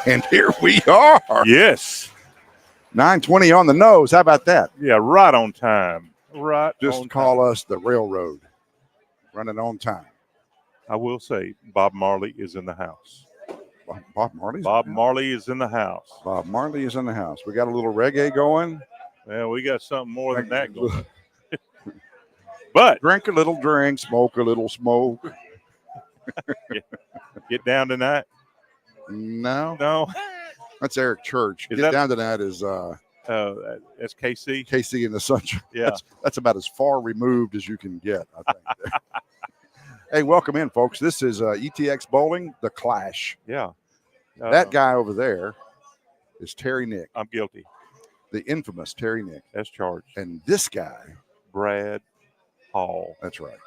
And here we are. Yes. 9:20 on the nose. How about that? Yeah, right on time. Right Just on call time. us the railroad. Running on time. I will say Bob Marley is in the house. Bob Marley's Bob in the house? Marley is in the house. Bob Marley is in the house. We got a little reggae going. Well, we got something more than that going. But drink a little drink, smoke a little smoke. Get down tonight. No. That's Eric Church. Is Get that- down tonight is that's KC. KC in the Sunshine. Yeah. That's about as far removed as you can get, I think. Hey, welcome in, folks. This is ETX Bowling, The Clash. Yeah. That guy over there is Terry Nick. I'm guilty. The infamous Terry Nick. That's charged. And this guy, Brad Hall. That's right.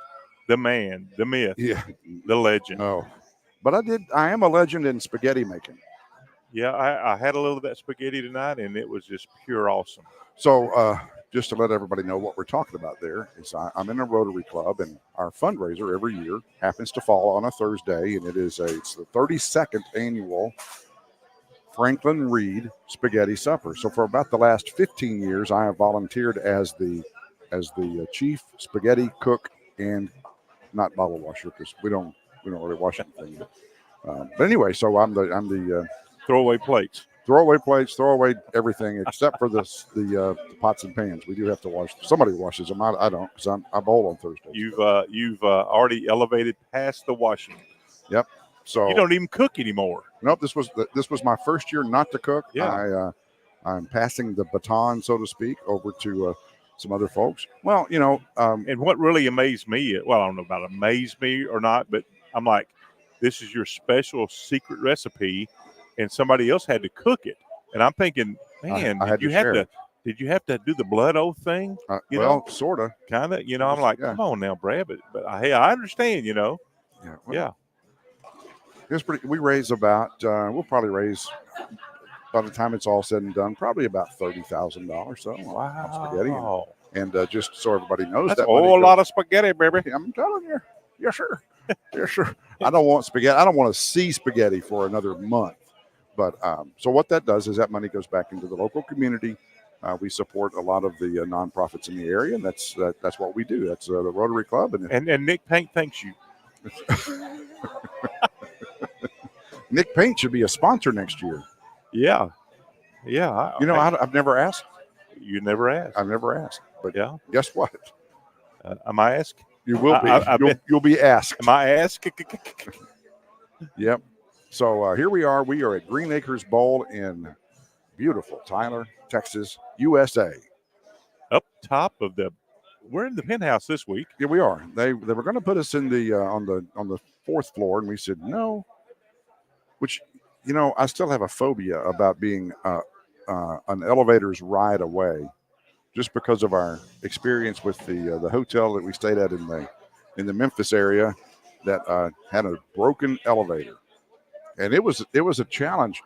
The man, the myth, yeah, the legend. Oh, but I am a legend in spaghetti making. Yeah, I had a little of that spaghetti tonight, and it was just pure awesome. So just to let everybody know what we're talking about there is I'm in a Rotary Club, and our fundraiser every year happens to fall on a Thursday, and it's the 32nd annual Franklin Reed Spaghetti Supper. So for about the last 15 years, I have volunteered as the chief spaghetti cook and not bottle washer, because we don't really wash anything. But anyway, so I'm the throwaway plates. Throw away everything except for the pots and pans. We do have to wash. Somebody washes them. I don't, because I bowl on Thursdays. You've already elevated past the washing. Yep. So you don't even cook anymore. Nope. This was my first year not to cook. Yeah. I'm passing the baton, so to speak, over to some other folks. Well, and what really amazed me, well, I don't know about amazed me or not, but I'm like, this is your special secret recipe, and somebody else had to cook it. And I'm thinking, man, did you have to do the blood oath thing? Sort of. Kind of. I'm like, come on now, Brad. But hey, I understand, Yeah. It's pretty. We raise about. We'll probably raise, by the time it's all said and done, probably about $30,000. So wow. Spaghetti. And just so everybody knows, that's a whole lot of spaghetti, baby. I'm telling you. Yes, sir. Yes, sir. I don't want spaghetti. I don't want to see spaghetti for another month. But so what that does is that money goes back into the local community. We support a lot of the nonprofits in the area, and that's what we do. That's the Rotary Club. And Nick Paint thanks you. Nick Paint should be a sponsor next year. Yeah. Yeah. I've never asked. You never asked. I've never asked. But yeah, guess what? Am I asked? You will be. You'll be asked. Am I asked? Yep. So here we are. We are at Green Acres Bowl in beautiful Tyler, Texas, USA. Up top of we're in the penthouse this week. Yeah, we are. They were going to put us in the on the fourth floor, and we said no. Which, I still have a phobia about being an elevator's ride away, just because of our experience with the hotel that we stayed at in the Memphis area that had a broken elevator. And it was a challenge,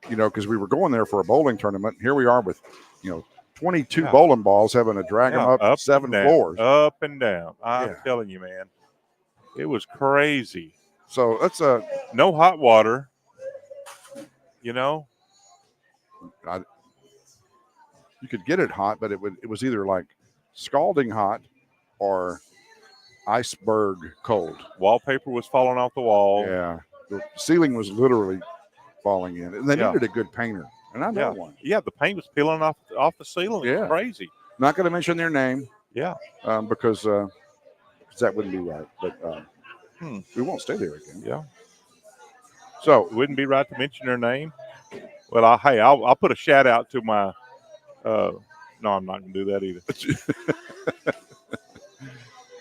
because we were going there for a bowling tournament. Here we are with, 22 bowling balls having to drag them up 7 floors. Up and down. I'm telling you, man. It was crazy. So that's no hot water, you could get it hot, but it was either like scalding hot or iceberg cold. Wallpaper was falling off the wall. Yeah. The ceiling was literally falling in, and they needed a good painter, and I know one. Yeah, the paint was peeling off the ceiling. It was crazy. Not going to mention their name. Yeah. Because that wouldn't be right. But we won't stay there again. Yeah. So it wouldn't be right to mention their name. Well, I'll put a shout out to my. No, I'm not going to do that either.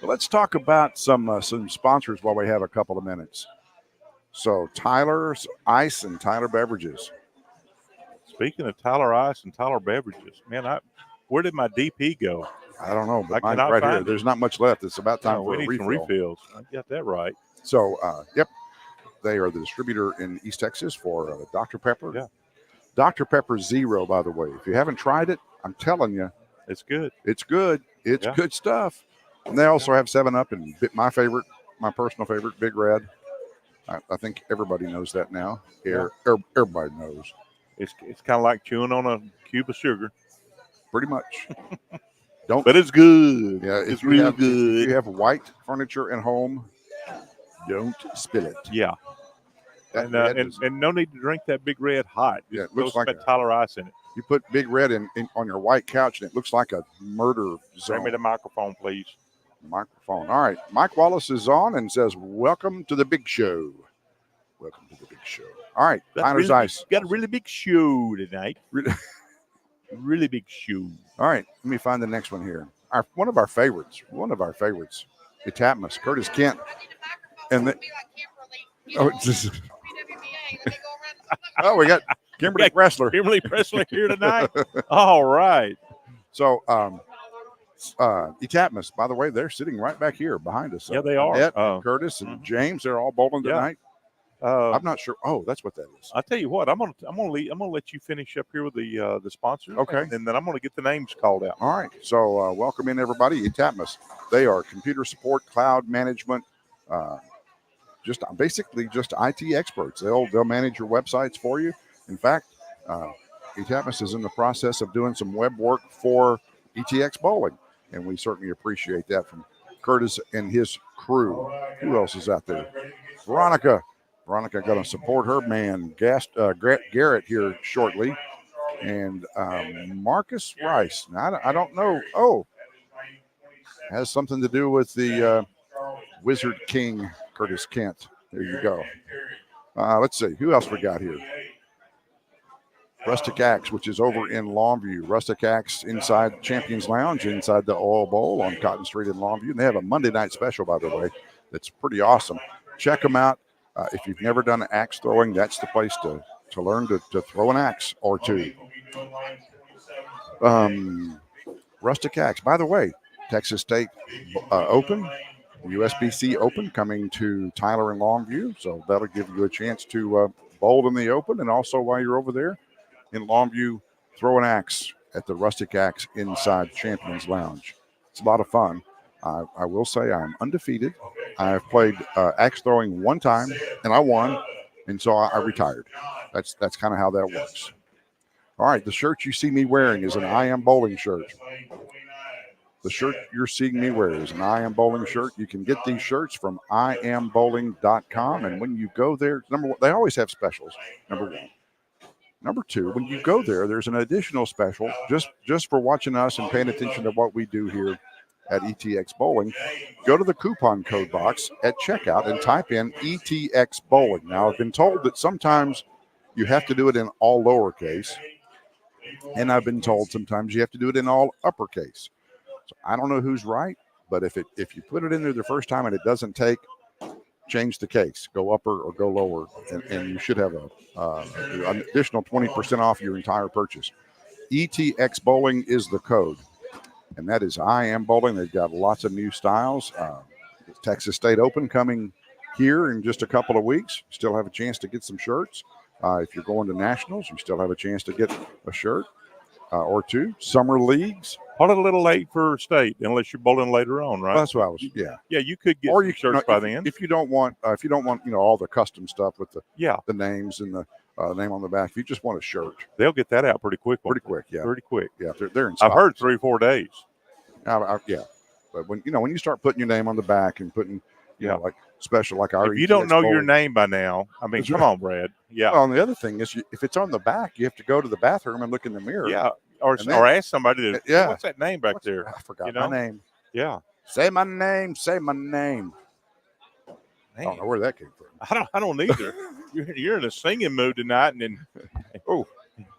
Let's talk about some sponsors while we have a couple of minutes. So Tyler's Ice and Tyler Beverages. Speaking of Tyler Ice and Tyler Beverages, man, where did my DP go? I don't know, but I mine's right here. There's not much left. It's about time for a refill. Some refills. I got that right. So, they are the distributor in East Texas for Dr. Pepper. Yeah. Dr. Pepper Zero, by the way. If you haven't tried it, I'm telling you. It's good. It's good. It's good stuff. And they also have 7-Up and my personal favorite, Big Red. I think everybody knows that now. Everybody knows. It's kind of like chewing on a cube of sugar, Pretty much. Don't. but it's good. Yeah, It's real if good. you have white furniture at home, don't spill it. Yeah, That and, red and no need to drink that Big Red hot. Yeah, Just it looks throw like some Tyler Ice in it. you put Big Red in on your white couch, and it looks like a murder zone. Bring me the microphone, please. Microphone. All right. Mike Wallace is on and says, "Welcome to the big show." Welcome to the big show. All right. Heiner's Ice. Got a really big show tonight. Really- Really big show. All right. Let me find the next one here. One of our favorites. Etapmus, Curtis Kent. And we got Kimberly Wrestler. Kimberly Presley here tonight. All right. So, Etapmus, by the way, they're sitting right back here behind us. Yeah, they are. Annette, Curtis, and James, they're all bowling Yeah. tonight. I'm not sure. Oh, that's what that is. I'll tell you what. I'm gonna let you finish up here with the sponsors. Okay. And then I'm gonna get the names called out. All right. So, welcome in everybody. Etapmus. They are computer support, cloud management, just IT experts. They'll manage your websites for you. In fact, Etapmus is in the process of doing some web work for ETX Bowling, and we certainly appreciate that from Curtis and his crew. Who else is out there? Veronica going to support her man Garrett here shortly, and Marcus Rice. Now I don't know. Oh, has something to do with the Wizard King Curtis Kent. There you go. Let's see who else we got here. Rustic Axe, which is over in Longview. Rustic Axe inside Champions Lounge, inside the Oil Bowl on Cotton Street in Longview. And they have a Monday night special, by the way, that's pretty awesome. Check them out. If you've never done axe throwing, that's the place to learn to throw an axe or two. Rustic Axe. By the way, Texas State Open, USBC Open coming to Tyler and Longview. So that'll give you a chance to bowl in the Open. And also while you're over there in Longview, throw an axe at the Rustic Axe inside Champions Lounge. It's a lot of fun. I will say I'm undefeated. I've played axe throwing one time, and I won, and so I retired. That's kind of how that works. All right, the shirt you see me wearing is an I Am Bowling shirt. The shirt you're seeing me wear is an I Am Bowling shirt. You can get these shirts from iambowling.com, and when you go there, number one, they always have specials, number one. Number two, when you go there, there's an additional special just for watching us and paying attention to what we do here at ETX Bowling. Go to the coupon code box at checkout and type in ETX Bowling. Now, I've been told that sometimes you have to do it in all lowercase, and I've been told sometimes you have to do it in all uppercase. So I don't know who's right, but if you put it in there the first time and it doesn't take, change the case, go upper or go lower, and you should have an additional 20% off your entire purchase. ETX Bowling is the code, and that is I Am Bowling. They've got lots of new styles. Texas State Open coming here in just a couple of weeks. Still have a chance to get some shirts. If you're going to nationals, you still have a chance to get a shirt or two. Summer leagues. Probably a little late for state, unless you're bowling later on, right? Well, that's what I was. Yeah. Yeah, you could get Or some you shirts by then. If you don't want, all the custom stuff with the Yeah, names and the name on the back. If you just want a shirt, they'll get that out pretty quick. pretty quick. Yeah. Pretty quick. Yeah. They're in stock. I've heard 3 or 4 days. Yeah. But when you start putting your name on the back and putting, Yeah. like special like our. If you don't ETX know your Bowling. name by now, I mean, That's come right. on, Brad. Yeah, Well, and the other thing is, if it's on the back, you have to go to the bathroom and look in the mirror. yeah. Or And then- ask somebody to. Yeah. What's that name back there? I forgot You know? my name. Yeah. Say my name. Say my name. I don't know where that came from. I don't either. You're in a singing mood tonight, and then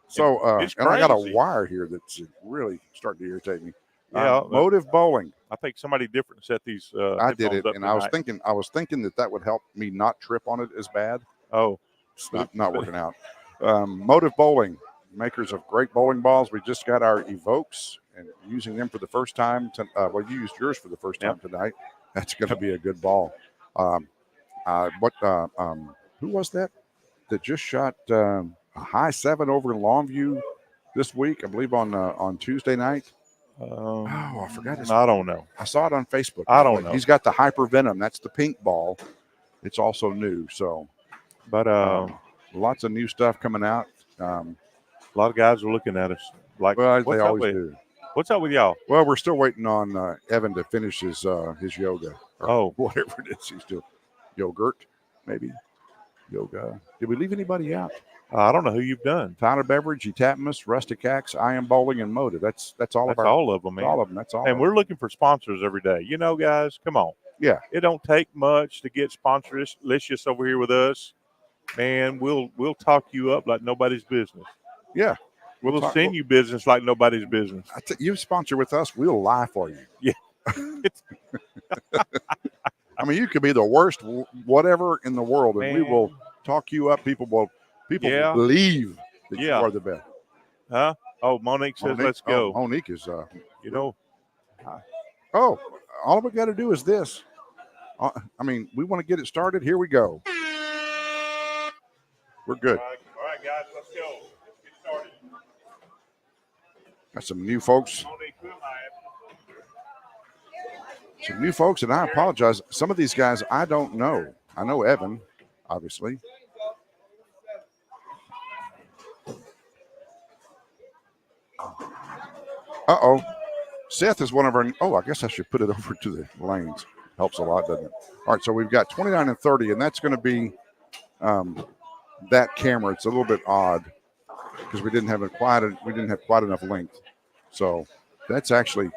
So, It's and I got a crazy. wire here that's really starting to irritate me. Yeah, Motive Bowling. I think somebody different set these. I did headphones it, up and I was tonight. thinking that would help me not trip on it as bad. Oh, It's not working out. Motive Bowling, makers of great bowling balls. We just got our Evokes and using them for the first time. You used yours for the first time tonight. That's going to be a good ball. Who was that just shot a high 7 over in Longview this week? I believe on Tuesday night. I forgot his. I don't know. I saw it on Facebook. I don't know. He's got the Hyper Venom. That's the pink ball. it's also new. So But lots of new stuff coming out. a lot of guys are looking at us like, Well, they what's up always with do. what's up with y'all? Well, we're still waiting on Evan to finish his yoga or Oh. whatever it is he's doing. Yogurt, maybe yoga. Did we leave anybody out? I don't know who you've done. Tyler Beverage, Etapimus, Rustic Axe, I Am Bowling, and Motive. That's all That's of our all of them, man. all of them. That's all. And of we're them. looking for sponsors every day. You know, guys, come on. Yeah. It don't take much to get sponsorlicious over here with us. Man, we'll talk you up like nobody's business. Yeah. We'll talk- send you business like nobody's business. You sponsor with us, we'll lie for you. Yeah. I mean, you could be the worst whatever in the world, and we Man. will talk you up. People will Yeah. believe that you Yeah. are the best. Huh? Oh, Monique says, let's go. Monique is. You know, Oh, all we got to do is this. I mean, we want to get it started. Here we go. We're good. all right, guys, let's go. Let's get started. Got some new folks. Monique, who am I? Some new folks, and I apologize. Some of these guys I don't know. I know Evan, obviously. Uh-oh. Seth is one of our. Oh, I guess I should put it over to the lanes. Helps a lot, doesn't it? All right, so we've got 29 and 30, and that's going to be that camera. It's a little bit odd because we didn't have quite enough length. So that's actually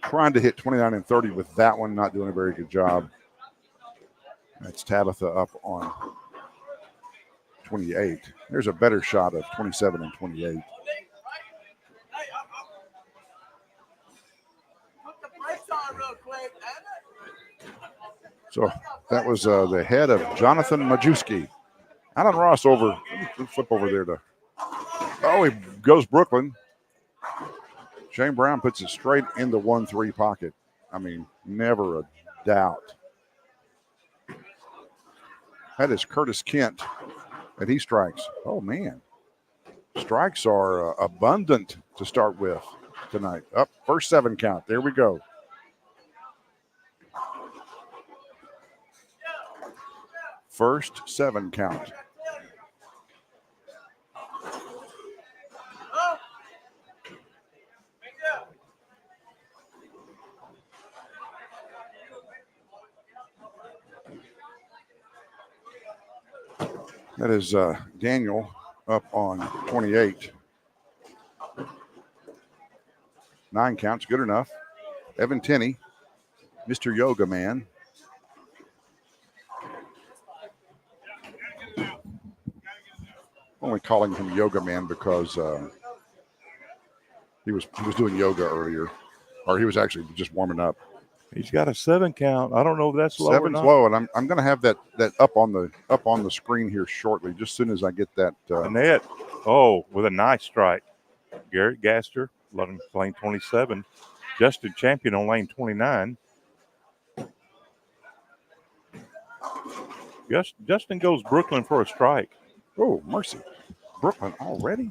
trying to hit 29 and 30 with that one, not doing a very good job. That's Tabitha up on 28. There's a better shot of 27 and 28. So that was the head of Jonathan Majewski. Alan Ross over. Let me flip over there to. Oh, he goes Brooklyn. Shane Brown puts it straight in the 1-3 pocket. I mean, never a doubt. That is Curtis Kent, and he strikes. Oh, man. Strikes are abundant to start with tonight. Up, first 7 count. There we go. First 7 count. That is Daniel up on 28. 9 counts, good enough. Evan Tenney, Mr. Yoga Man. Only calling him Yoga Man because he was doing yoga earlier, or he was actually just warming up. He's got a 7 count. I don't know if that's low or 7's not. low, and I'm going to have that up on the screen here shortly, just as soon as I get that. Annette, with a nice strike. Garrett Gaster, lane 27. Justin Champion on lane 29. Justin goes Brooklyn for a strike. Oh, mercy. Brooklyn already?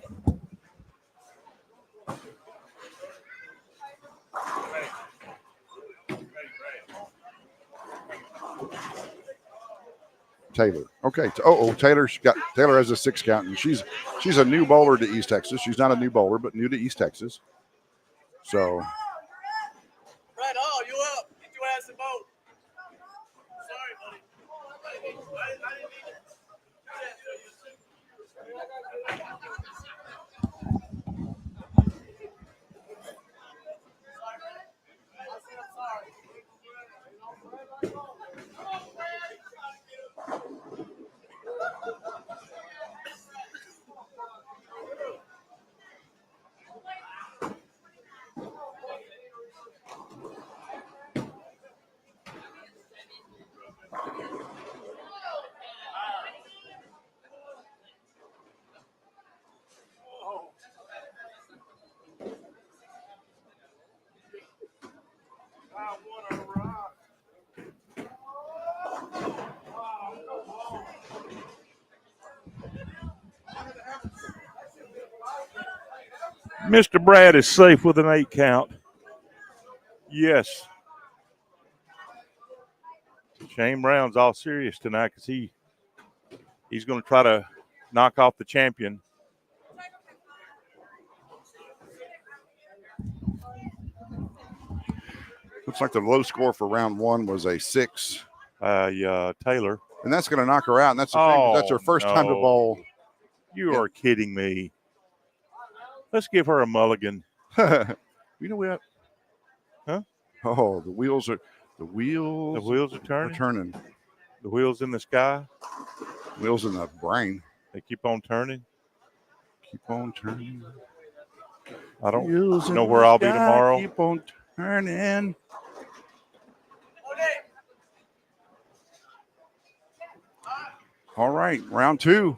Taylor. Okay. Taylor has a 6 count, and she's a new bowler to East Texas. She's not a new bowler, but new to East Texas. So. Right on, you up? Get your ass a boat. Sorry, buddy. I didn't mean it. Mr. Brad is safe with an 8 count. Yes. Shane Brown's all serious tonight because he's going to try to knock off the champion. Looks like the low score for round one was a 6. Taylor. And that's going to knock her out. And that's a shame, 'cause that's her first time to no. bowl. You are kidding me. Let's give her a mulligan. You know what? Huh? Oh, the wheels are The wheels are turning. turning. The wheels in the sky. Wheels in the brain. They keep on turning. Keep on turning. I don't Wheels in know the where I'll be sky, tomorrow. Keep on turning. Okay. All right, round 2.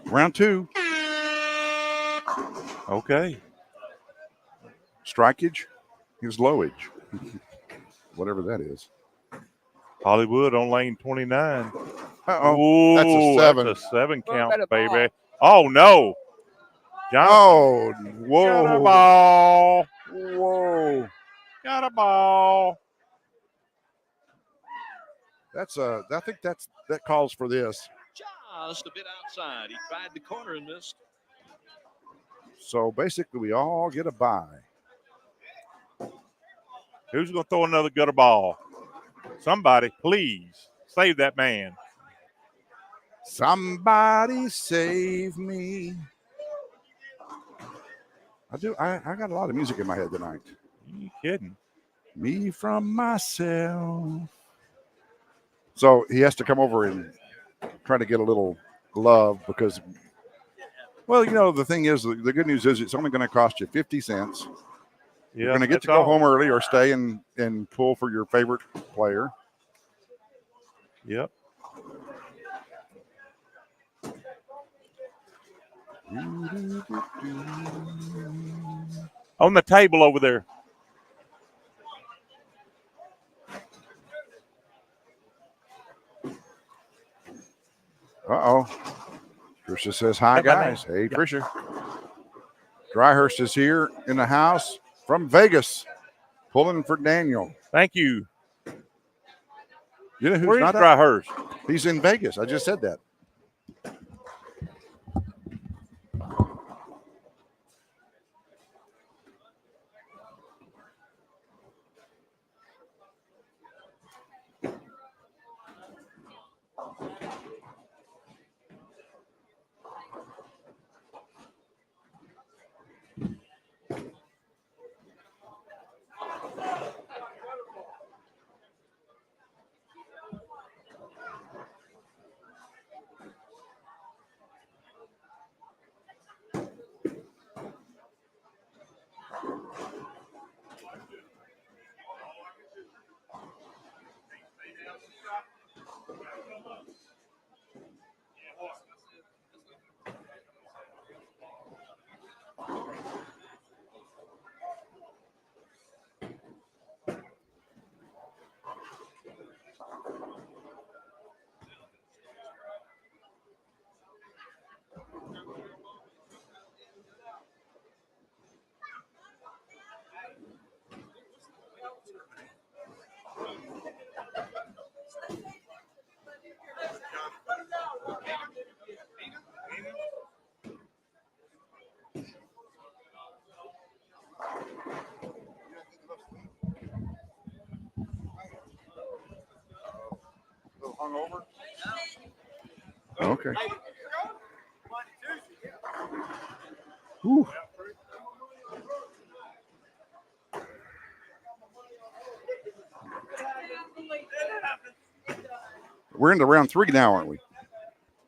Round 2. Okay. Strikeage is lowage. Whatever that is. Hollywood on lane 29. Uh-oh. That's a Ooh, 7. That's a 7 count, got a ball. baby. Oh, no. John, Oh, got a whoa. ball. Whoa. Got a ball. I think that calls for this. Just a bit outside. He tried the corner and missed. So basically we all get a bye. Who's going to throw another gutter ball? Somebody, please, save that man. Somebody save me. I got a lot of music in my head tonight. You kidding? Me from myself. So he has to come over and try to get a little love because, well, the thing is, the good news is it's only going to cost you 50 cents. Yeah, You're going to get that's to go all. home early or stay and pull for your favorite player. Yep. On the table over there. Uh-oh. Trisha says, hi, Got my guys. Hey, name. Trisha. Dryhurst is here in the house from Vegas, pulling for Daniel. Thank you. You know who's Where is not up? Dryhurst? He's in Vegas. I just said that. Hungover? Okay. Whew. We're into round 3 now, aren't we?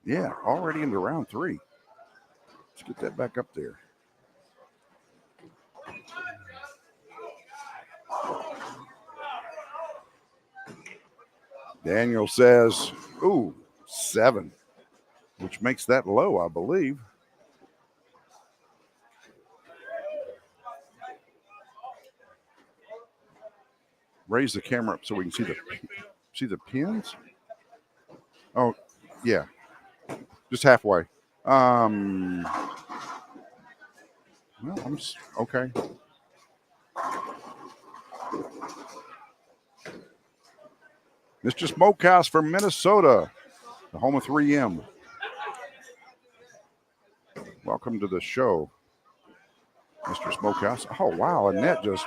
Yeah, already into round 3. Let's get that back up there. Daniel says, ooh, 7, which makes that low, I believe. Raise the camera up so we can see the pins. Oh, yeah, just halfway. Well, okay. Mr. Smokehouse from Minnesota, the home of 3M. Welcome to the show, Mr. Smokehouse. Oh, wow. Annette just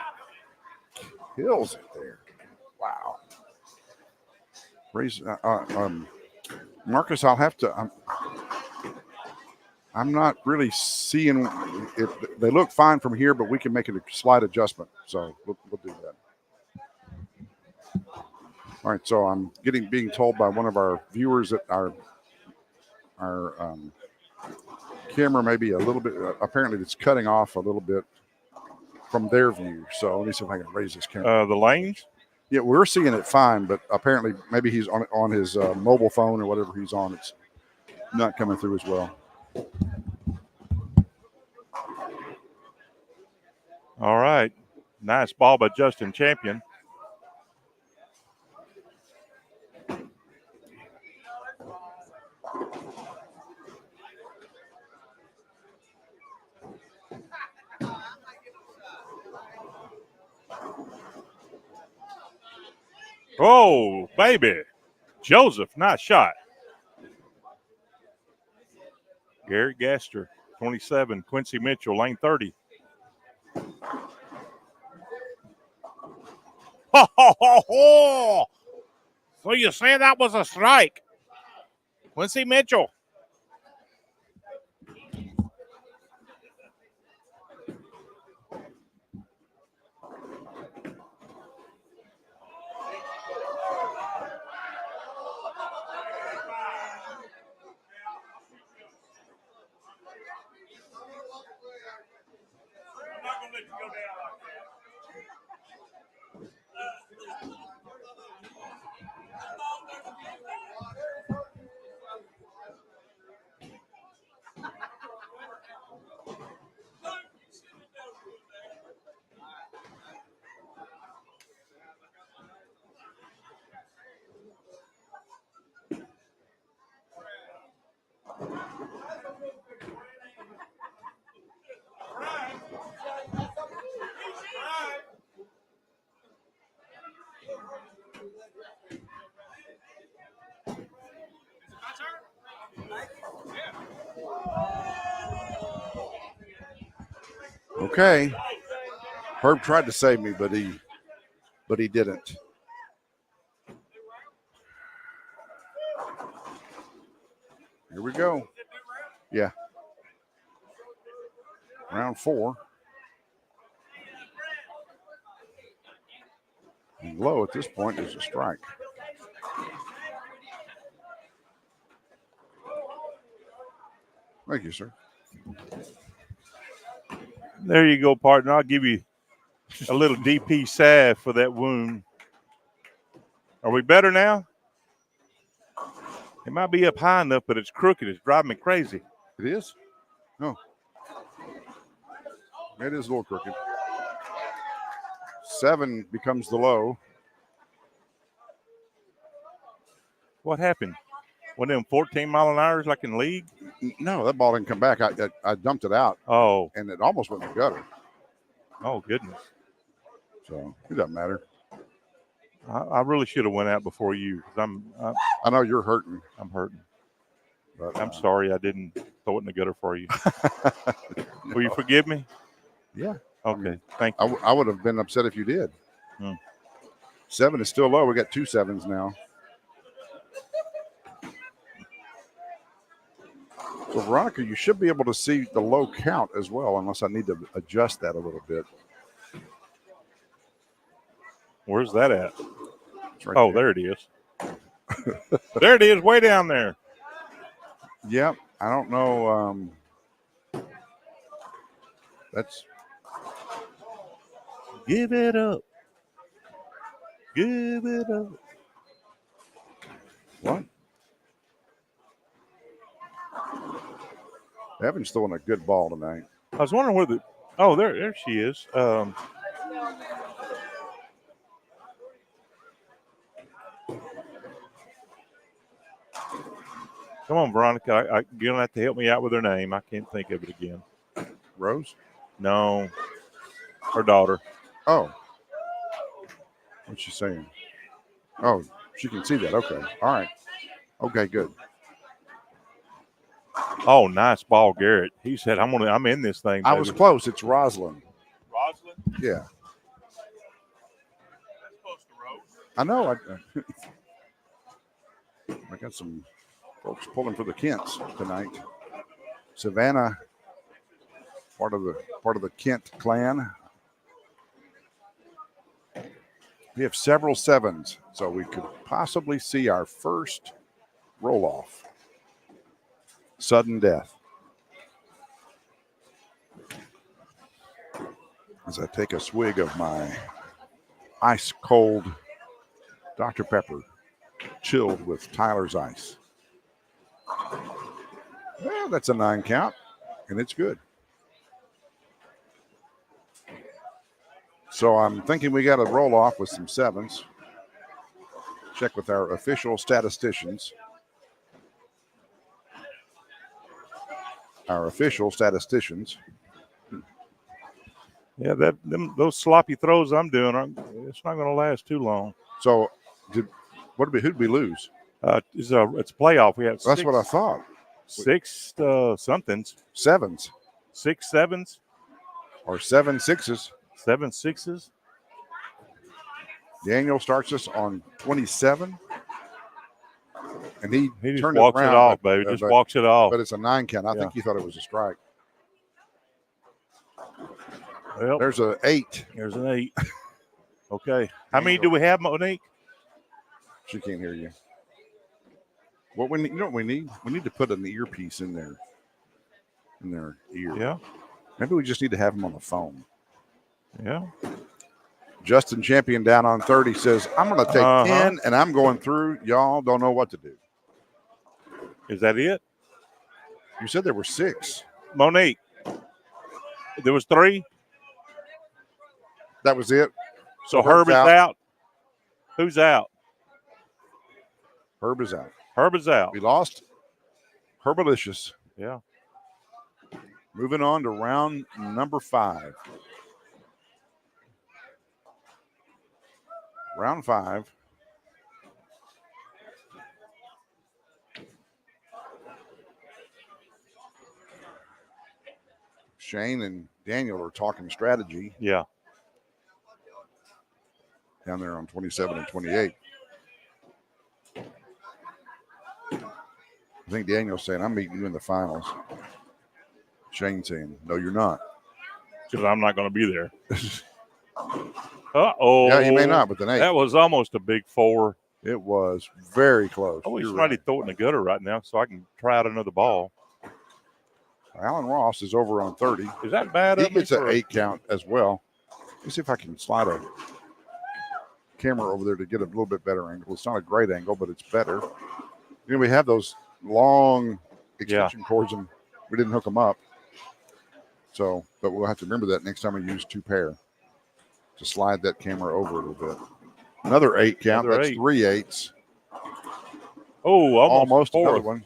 kills it there. Wow. Marcus, I'll have to. I'm not really seeing it. They look fine from here, but we can make a slight adjustment. So we'll do that. All right. So I'm being told by one of our viewers that our camera may be a little bit. Apparently, it's cutting off a little bit from their view. So let me see if I can raise this camera. The lanes? Yeah, we're seeing it fine, but apparently maybe he's on his mobile phone or whatever he's on. It's not coming through as well. All right. Nice ball by Justin Champion. Oh, baby. Joseph, nice shot. Garrett Gaster, 27. Quincy Mitchell, lane 30. Ho, ho, ho, ho. So you say that was a strike? Quincy Mitchell. Okay. Herb tried to save me, but he didn't. Here we go. Yeah. Round 4. And low at this point is a strike. Thank you, sir. There you go, partner. I'll give you a little DP salve for that wound. Are we better now? It might be up high enough, but it's crooked. It's driving me crazy. It is? No. It is a little crooked. 7 becomes the low. What happened? One of them 14-mile-an-hours like in league? No, that ball didn't come back. I dumped it out. Oh. And it almost went in the gutter. Oh, goodness. So it doesn't matter. I really should have went out before you. I know you're hurting. I'm hurting. But, I'm sorry I didn't throw it in the gutter for you. No. Will you forgive me? Yeah. Okay. Thank you. I would have been upset if you did. 7 is still low. We got 2 7s now. So, Veronica, you should be able to see the low count as well, unless I need to adjust that a little bit. Where's that at? It's right there it is. There it is, way down there. Yep. I don't know. That's. Give it up. Give it up. What? Evan's throwing a good ball tonight. I was wondering where the. Oh, there she is. Come on, Veronica. You're going to have to help me out with her name. I can't think of it again. Rose? No. Her daughter. Oh. What's she saying? Oh, She can see that. Okay. All right. Okay, good. Oh, nice ball, Garrett. He said, I'm in this thing, I baby." was close. It's Rosalind. Rosalind? Yeah. That's close to Rose. I know. I got some folks pulling for the Kents tonight. Savannah, part of the Kent clan. We have several sevens, so we could possibly see our first roll off. Sudden death. As I take a swig of my ice cold Dr. Pepper, chilled with Tyler's Ice. Well, that's a 9 count, and it's good. So I'm thinking we got to roll off with some sevens. Check with our official statisticians. Yeah, those sloppy throws I'm doing, it's not going to last too long. So, who'd we lose? It's a playoff. We have That's what I thought. 6 somethings. Sevens 6 sevens, or 7 sixes. 7 sixes. Daniel starts us on 27, and he just turned walks it around, off, baby. Just walks it off. But it's a 9 count. I Yeah. think he thought it was a strike. Well, There's an 8. there's an 8. Okay. How many do we have, Monique? She can't hear you. What we need, you know what we need? We need to put an earpiece in their ear. Yeah. Maybe we just need to have them on the phone. Yeah. Justin Champion down on 30 says, I'm going to take 10 and I'm going through. Y'all don't know what to do. Is that it? You said there were 6. Monique, there was 3. That was it. So Herb is out. Who's out? Herb is out. Herb is out. We lost Herbalicious. Yeah. Moving on to round number 5. Round 5. Shane and Daniel are talking strategy Yeah. down there on 27 and 28. I think Daniel's saying, I'm meeting you in the finals. Shane saying, no, you're not. Because I'm not going to be there. Uh-oh. Yeah, he may not with an 8. That was almost a big 4. It was very close. I wish You're somebody right. throw it in the gutter right now so I can try out another ball. Alan Ross is over on 30. Is that bad? He of me gets an for- 8 count as well. Let's see if I can slide a camera over there to get a little bit better angle. It's not a great angle, but it's better. You know, we have those long extension cords and we didn't hook them up. So, but we'll have to remember that next time we use 2 pair to slide that camera over a little bit. Another 8 count. Another That's 8. 3 8s. Oh, almost Another 4. one.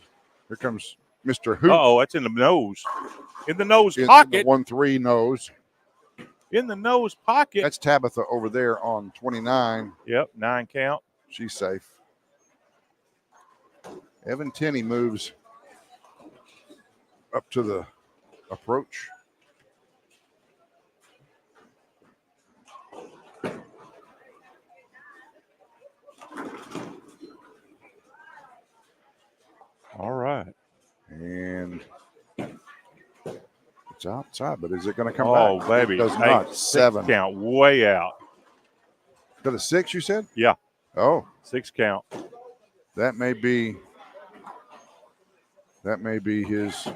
Here comes Mr. Hoop. Uh-oh, that's in the nose. In the nose in pocket. the 1-3 nose. In the nose pocket. That's Tabitha over there on 29. Yep, 9 count. She's safe. Evan Tenney moves up to the approach. All right. And it's outside, but is it going to come Oh, back? baby. It does Hey, not. 6 7. count, way out. Got a 6, you said? Yeah. Oh, 6 count. that may be his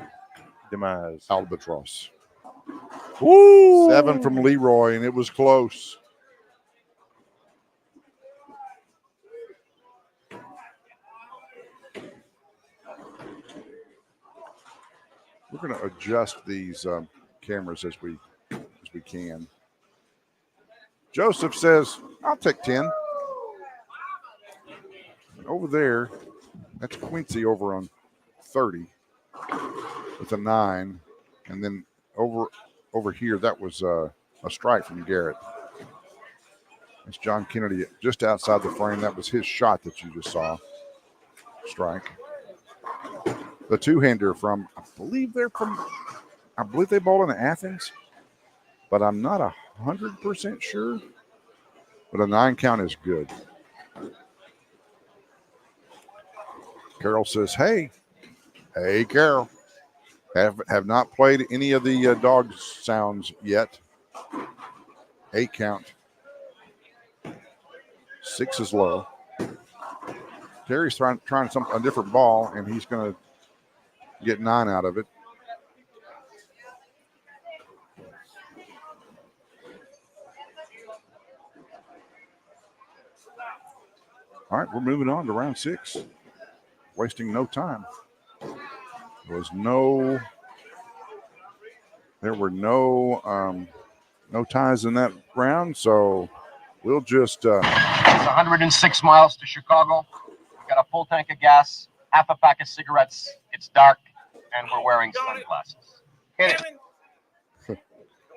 Demise. albatross. Woo! 7 from Leroy, and it was close. We're going to adjust these cameras as we can. Joseph says, I'll take 10. Over there, that's Quincy over on 30 with a 9. And then over here, that was a strike from Garrett. It's John Kennedy just outside the frame. That was his shot that you just saw. Strike. The two-hander from, I believe they bowl in Athens, but I'm not 100% sure. But a 9 count is good. Carol says, hey, Carol. Have not played any of the dog sounds yet. 8 count. 6 is low. Terry's trying a different ball, and he's going to get 9 out of it. All right, we're moving on to round 6. Wasting no time. There were no ties in that round, so we'll just. It's 106 miles to Chicago. We've got a full tank of gas, half a pack of cigarettes. It's dark, and we're wearing sunglasses. Hit it.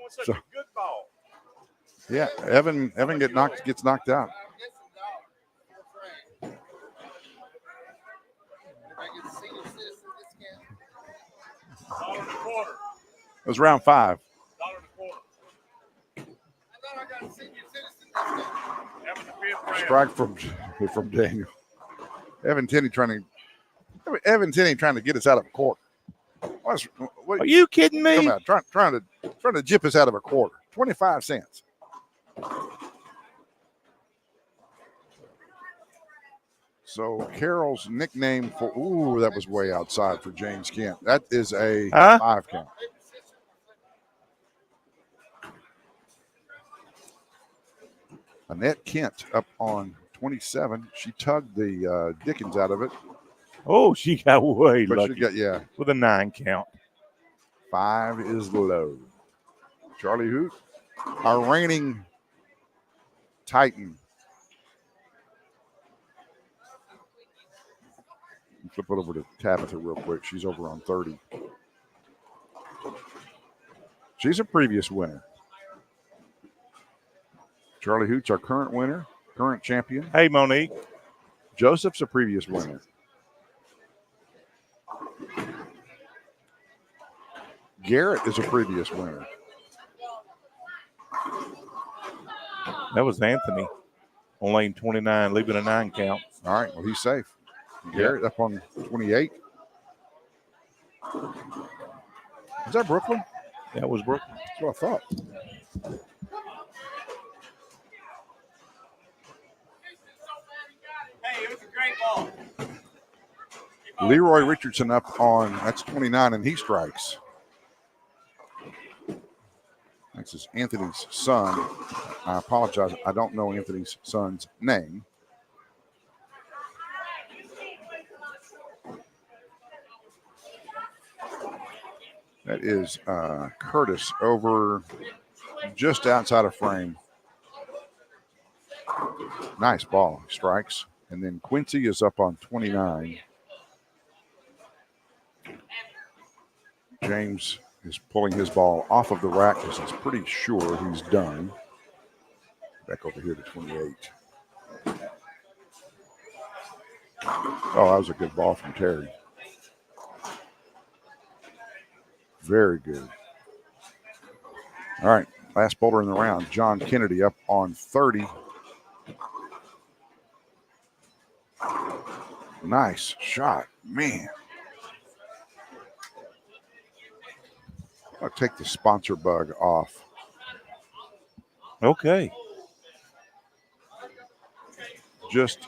Such So- a good ball. Yeah, Evan gets knocked out. It was round 5. Strike from Daniel. Evan Tenney trying to get us out of a quarter. Are you kidding me? Come out, trying to jip us out of a quarter. 25 cents. So Carol's nickname for that was way outside for James Kent. That is a 5 count. Annette Kent up on 27. She tugged the Dickens out of it. Oh, she got way But lucky she got, with a 9 count. 5 is low. Charlie Hoot, our reigning Titan. Flip it over to Tabitha real quick. She's over on 30. She's a previous winner. Charlie Hoot's our current winner, current champion. Hey, Monique. Joseph's a previous winner. Garrett is a previous winner. That was Anthony on lane 29, leaving a 9 count. All right, well, he's safe. Garrett up on 28. Is that Brooklyn? That was Brooklyn. That's what I thought. Hey, it was a great ball. Leroy Richardson up on, that's 29, and he strikes. This is Anthony's son. I apologize. I don't know Anthony's son's name. That is Curtis over just outside of frame. Nice ball. Strikes. And then Quincy is up on 29. James is pulling his ball off of the rack because he's pretty sure he's done. Back over here to 28. Oh, that was a good ball from Terry. Very good. All right, last bowler in the round, John Kennedy up on 30. Nice shot, man. I'll take the sponsor bug off. Okay. Just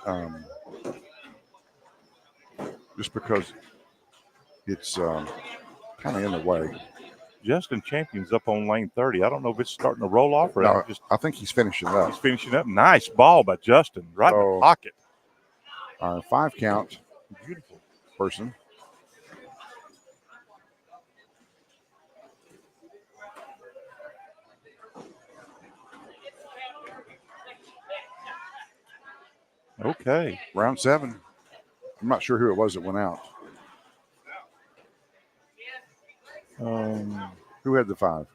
because it's kind of in the way. Justin Champion's up on lane 30. I don't know if it's starting to roll off or No, not. Just I think he's finishing up. he's finishing up. Nice ball by Justin, right in So- the pocket. Our 5 count Beautiful. person. Okay. Round 7. I'm not sure who it was that went out. Who had the 5?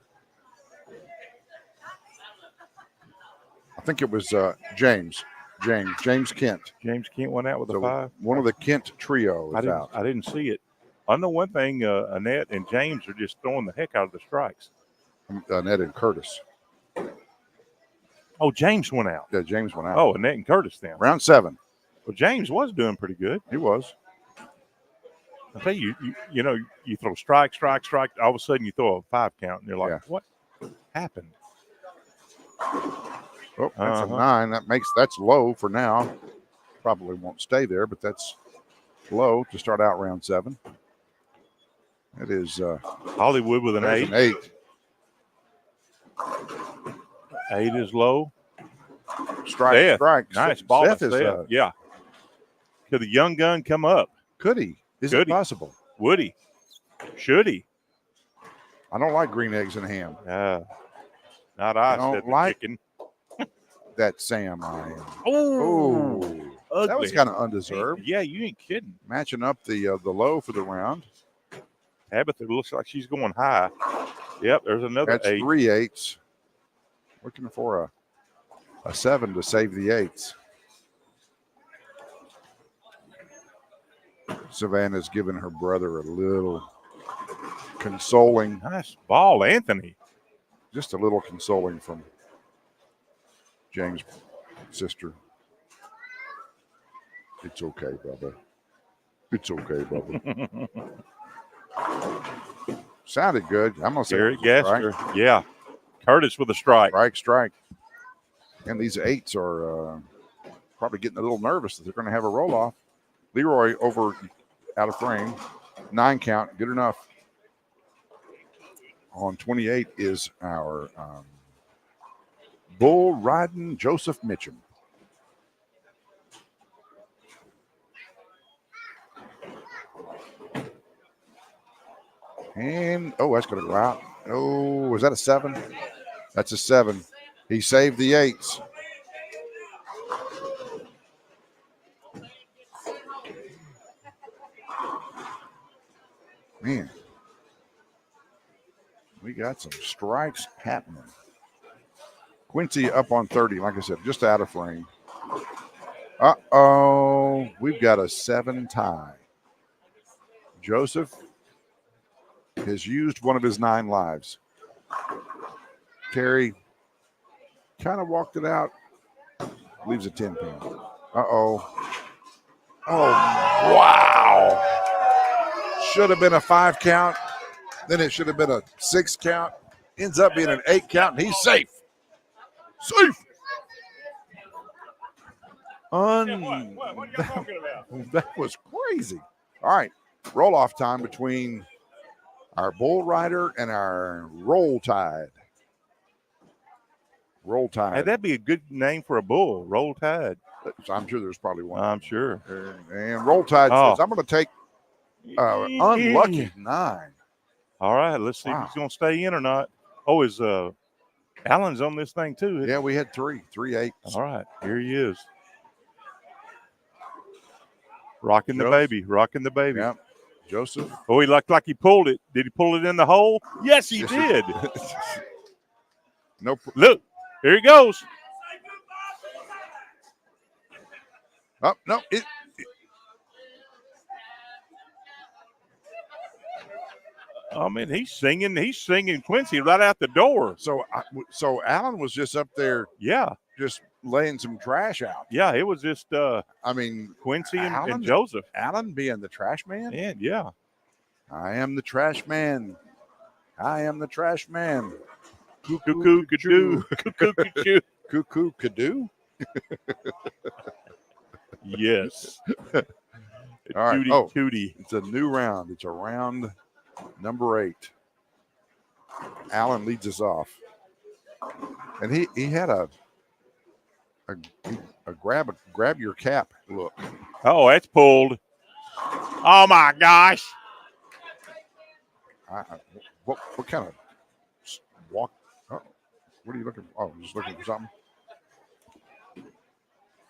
I think it was James Kent. James Kent went out with a So 5. one of the Kent trio is out. I didn't see it. I know one thing. Annette and James are just throwing the heck out of the strikes. Annette and Curtis. Oh, James went out. Yeah, James went out. Oh, Annette and Curtis then. Round 7. Well, James was doing pretty good. He was. I tell you, you throw strike. All of a sudden, you throw a 5 count, and you're like, Yeah. what happened? Oh, that's a Uh-huh. 9. That's low for now. Probably won't stay there, but that's low to start out round 7. It is Hollywood with an there's 8. an 8. 8 is low. Strike. Seth. Nice ball. Seth to is Seth. Yeah. Could the young gun come up? could he? Is Could it he? possible? Would he? Should he? I don't like green eggs and ham. Not I. Don't Said the like- chicken. That Sam I am. Oh, Oh, that was kind of undeserved. Yeah, you ain't kidding. Matching up the low for the round. Tabitha looks like she's going high. Yep, there's another That's 8. 3 8s. Looking for a 7 to save the 8s. Savannah's giving her brother a little consoling, Nice ball, Anthony. just a little consoling from James' sister. It's okay, Bubba. It's okay, Bubba. Sounded good. I'm gonna say Garrett it was a Gasker. Yeah. Curtis with a strike. strike. And these 8s are probably getting a little nervous that they're going to have a roll off. Leroy over out of frame. 9 count, good enough. On 28 is our bull riding Joseph Mitchum. And that's going to go out. Oh, is that a 7? That's a 7. He saved the 8s. Man, we got some strikes happening. Quincy up on 30, like I said, just out of frame. We've got a 7 tie. Joseph has used one of his 9 lives. Terry kind of walked it out, leaves a 10 pin. Oh, wow. Should have been a 5 count. Then it should have been a 6 count. Ends up being an 8 count, and he's safe. Safe. What are y'all talking about? That was crazy. All right. Roll off time between our bull rider and our roll tide. Roll Hey, tide. that'd be a good name for a bull. Roll Tide. I'm sure there's probably one. I'm sure. And roll tide Oh. says, I'm going to take unlucky 9. All right, let's see if Wow. he's going to stay in or not. Oh, is Allen's on this thing too? Yeah, we had 3 8s. All right, here he is. Rocking the Joseph. baby, rocking the baby. Yep. Joseph. Oh, he looked like he pulled it. Did he pull it in the hole? Yes, he Yes, he did. No. Look, here he goes. Oh, no. I mean, he's singing Quincy right out the door. So Allen was just up there Yeah, just laying some trash out. yeah, it was just I mean, Quincy and Allen? Joseph. Allen being the trash man. And yeah, I am the trash man. I am the trash man. cuckoo, cuckoo, cuckoo, cuckoo. Cuckoo, kadoo. Yes. All right. Tootie, Oh. tootie. It's a new round. It's a round number 8. Allen leads us off, and he had a grab your cap look. Oh, that's pulled. Oh my gosh. What kind of walk? Oh, what are you looking for? Oh, just looking for something.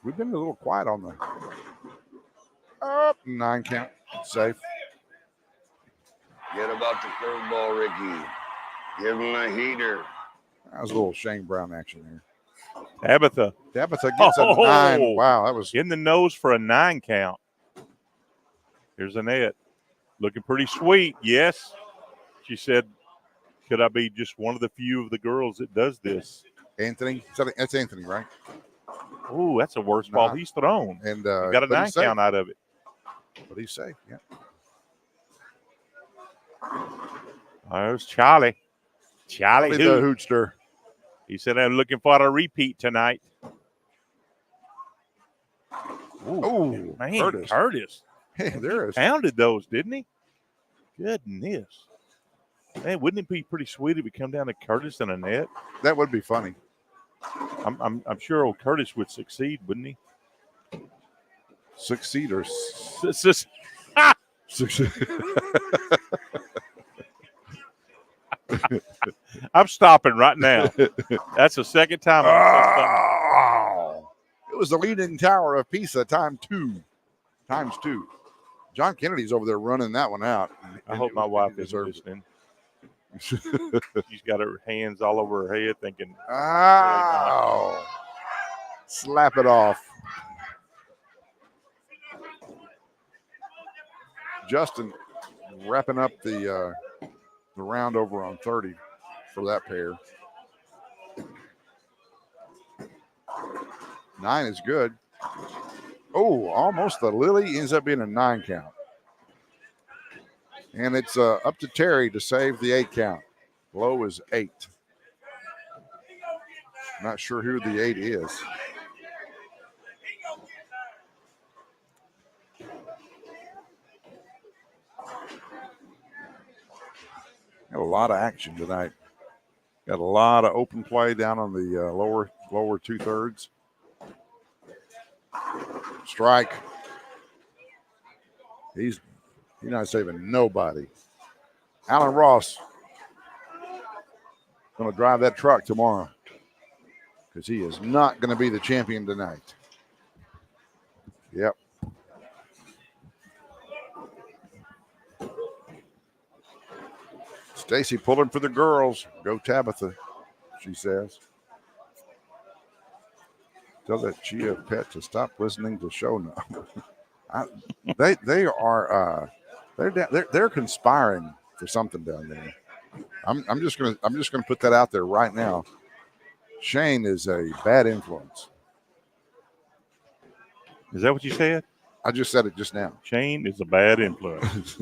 We've been a little quiet on the 9 count. Safe. Get about the curveball, Ricky. Give him a heater. That was a little Shane Brown action there. Tabitha Tabitha gets a 9. Oh. Wow, that was in the nose for a 9 count. Here's Annette. Looking pretty sweet. Yes. She said, could I be just one of the few of the girls that does this? Anthony. That's Anthony, right? Oh, that's the worst ball he's thrown. And He got a but 9 he's safe. count out of it. But he's safe. Yeah. There's Charlie. Charlie The Hoot. Hootster. He said, I'm looking for a repeat tonight. Oh, Man, Curtis. Hey, there is. Pounded those, didn't he? Goodness. Man, wouldn't it be pretty sweet if we come down to Curtis and Annette? That would be funny. I'm sure old Curtis would succeed, wouldn't he? Succeed or Succeed. I'm stopping right now. That's the second time I've said something. Oh, it was the Leaning Tower of Pisa times 2. John Kennedy's over there running that one out. I hope my wife is listening. She's got her hands all over her head thinking, oh, slap it off. Justin wrapping up the round over on 30 for that pair. 9 is good. Oh, almost the Lily ends up being a 9 count. And it's up to Terry to save the 8 count. Low is 8. Not sure who the 8 is. Got a lot of action tonight. Got a lot of open play down on the lower 2/3. Strike. He's not saving nobody. Alan Ross going to drive that truck tomorrow because he is not going to be the champion tonight. Yep. Stacy pulling for the girls. Go Tabitha, she says. Tell that Chia pet to stop listening to show now. They're conspiring for something down there. I'm just gonna put that out there right now. Shane is a bad influence. is that what you said? I just said it just now. Shane is a bad influence.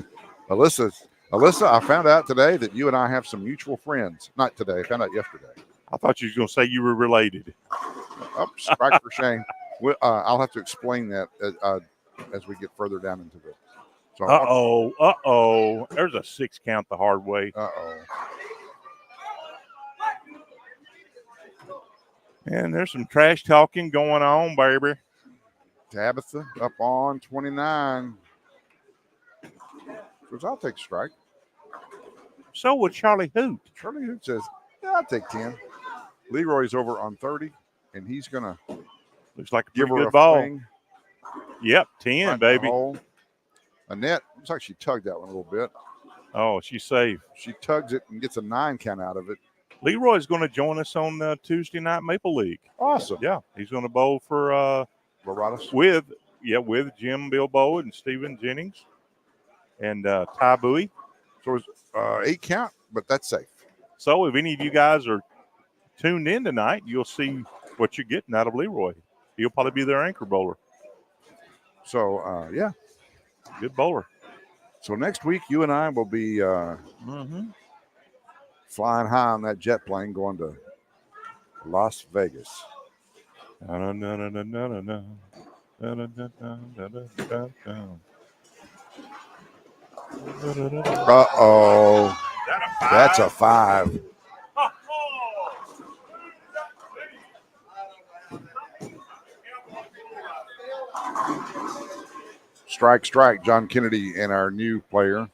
Alyssa, I found out today that you and I have some mutual friends. Not today. I found out yesterday. I thought you were going to say you were related. Oh, strike for Shane. I'll have to explain that as we get further down into it. So, Uh-oh. There's a 6 count the hard way. Uh-oh. And there's some trash talking going on, baby. Tabitha up on 29. Because I'll take strike. So would Charlie Hoot. Charlie Hoot says, yeah, I'll take 10. Leroy's over on 30, and he's going to Looks like a give pretty her good a ball. fling. Yep, 10, Right in the baby. hole. Annette, looks like she tugged that one a little bit. Oh, she's safe. She tugs it and gets a 9 count out of it. Leroy's going to join us on Tuesday night Maple League. Awesome. Yeah, he's going to bowl for Loratus. with Jim Bilbo and Stephen Jennings and Ty Bowie. So it's 8 count, but that's safe. So if any of you guys are tuned in tonight, you'll see what you're getting out of Leroy. He'll probably be their anchor bowler. So, yeah. Good bowler. So next week, you and I will be flying high on that jet plane going to Las Vegas. Uh-oh. That's a 5. Strike, John Kennedy and our new player.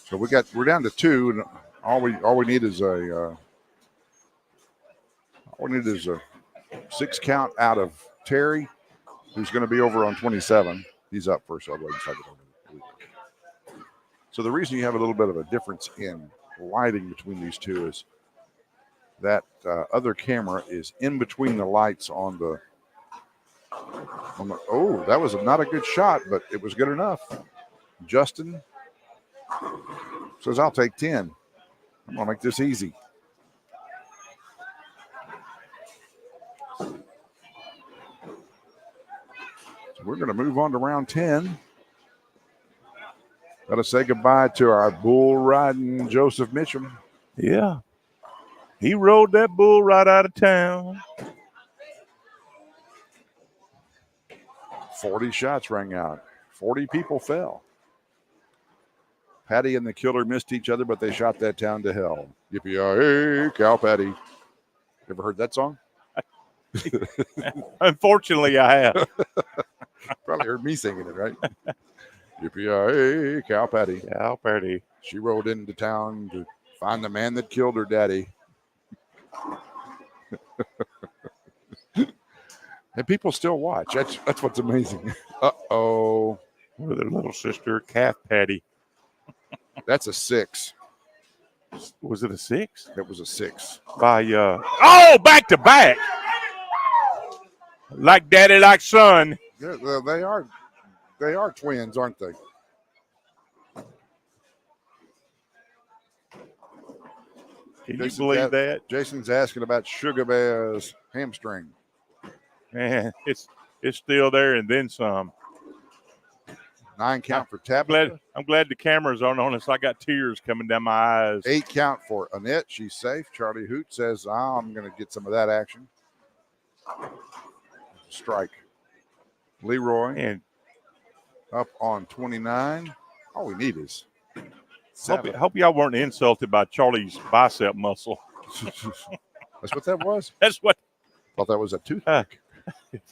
So we're down to 2, and all we need is a 6 count out of Terry, who's going to be over on 27. He's up first, so I'll go ahead and start it over. So the reason you have a little bit of a difference in lighting between these two is that other camera is in between the lights on the. Oh, that was not a good shot, but it was good enough. Justin says, "I'll take 10. I'm gonna make this easy." So we're gonna move on to round 10. Got to say goodbye to our bull riding Joseph Mitchum. Yeah. He rode that bull right out of town. 40 shots rang out. 40 people fell. Patty and the killer missed each other, but they shot that town to hell. Yippee-yi-hey, cow Patty. Ever heard that song? Unfortunately, I have. Probably heard me singing it, right? Yippee-yi-hey, cow Patty. Cow Patty. She rode into town to find the man that killed her daddy. And people still watch. That's what's amazing. Uh-oh. With her little sister, Calf Patty. That's a 6. Was it a 6? That was a 6. By back to back. Like daddy, like son. Yeah, they are twins, aren't they? Can you believe that? Jason's asking about Sugar Bear's hamstring. Man, it's still there and then some. 9 count for Tabitha. I'm glad the cameras aren't on us. I got tears coming down my eyes. 8 count for Annette. She's safe. Charlie Hoot says, I'm going to get some of that action. Strike. Leroy And up on 29. All we need is 7. hope y'all weren't insulted by Charlie's bicep muscle. That's what that was? That's what Thought that was a toothpick.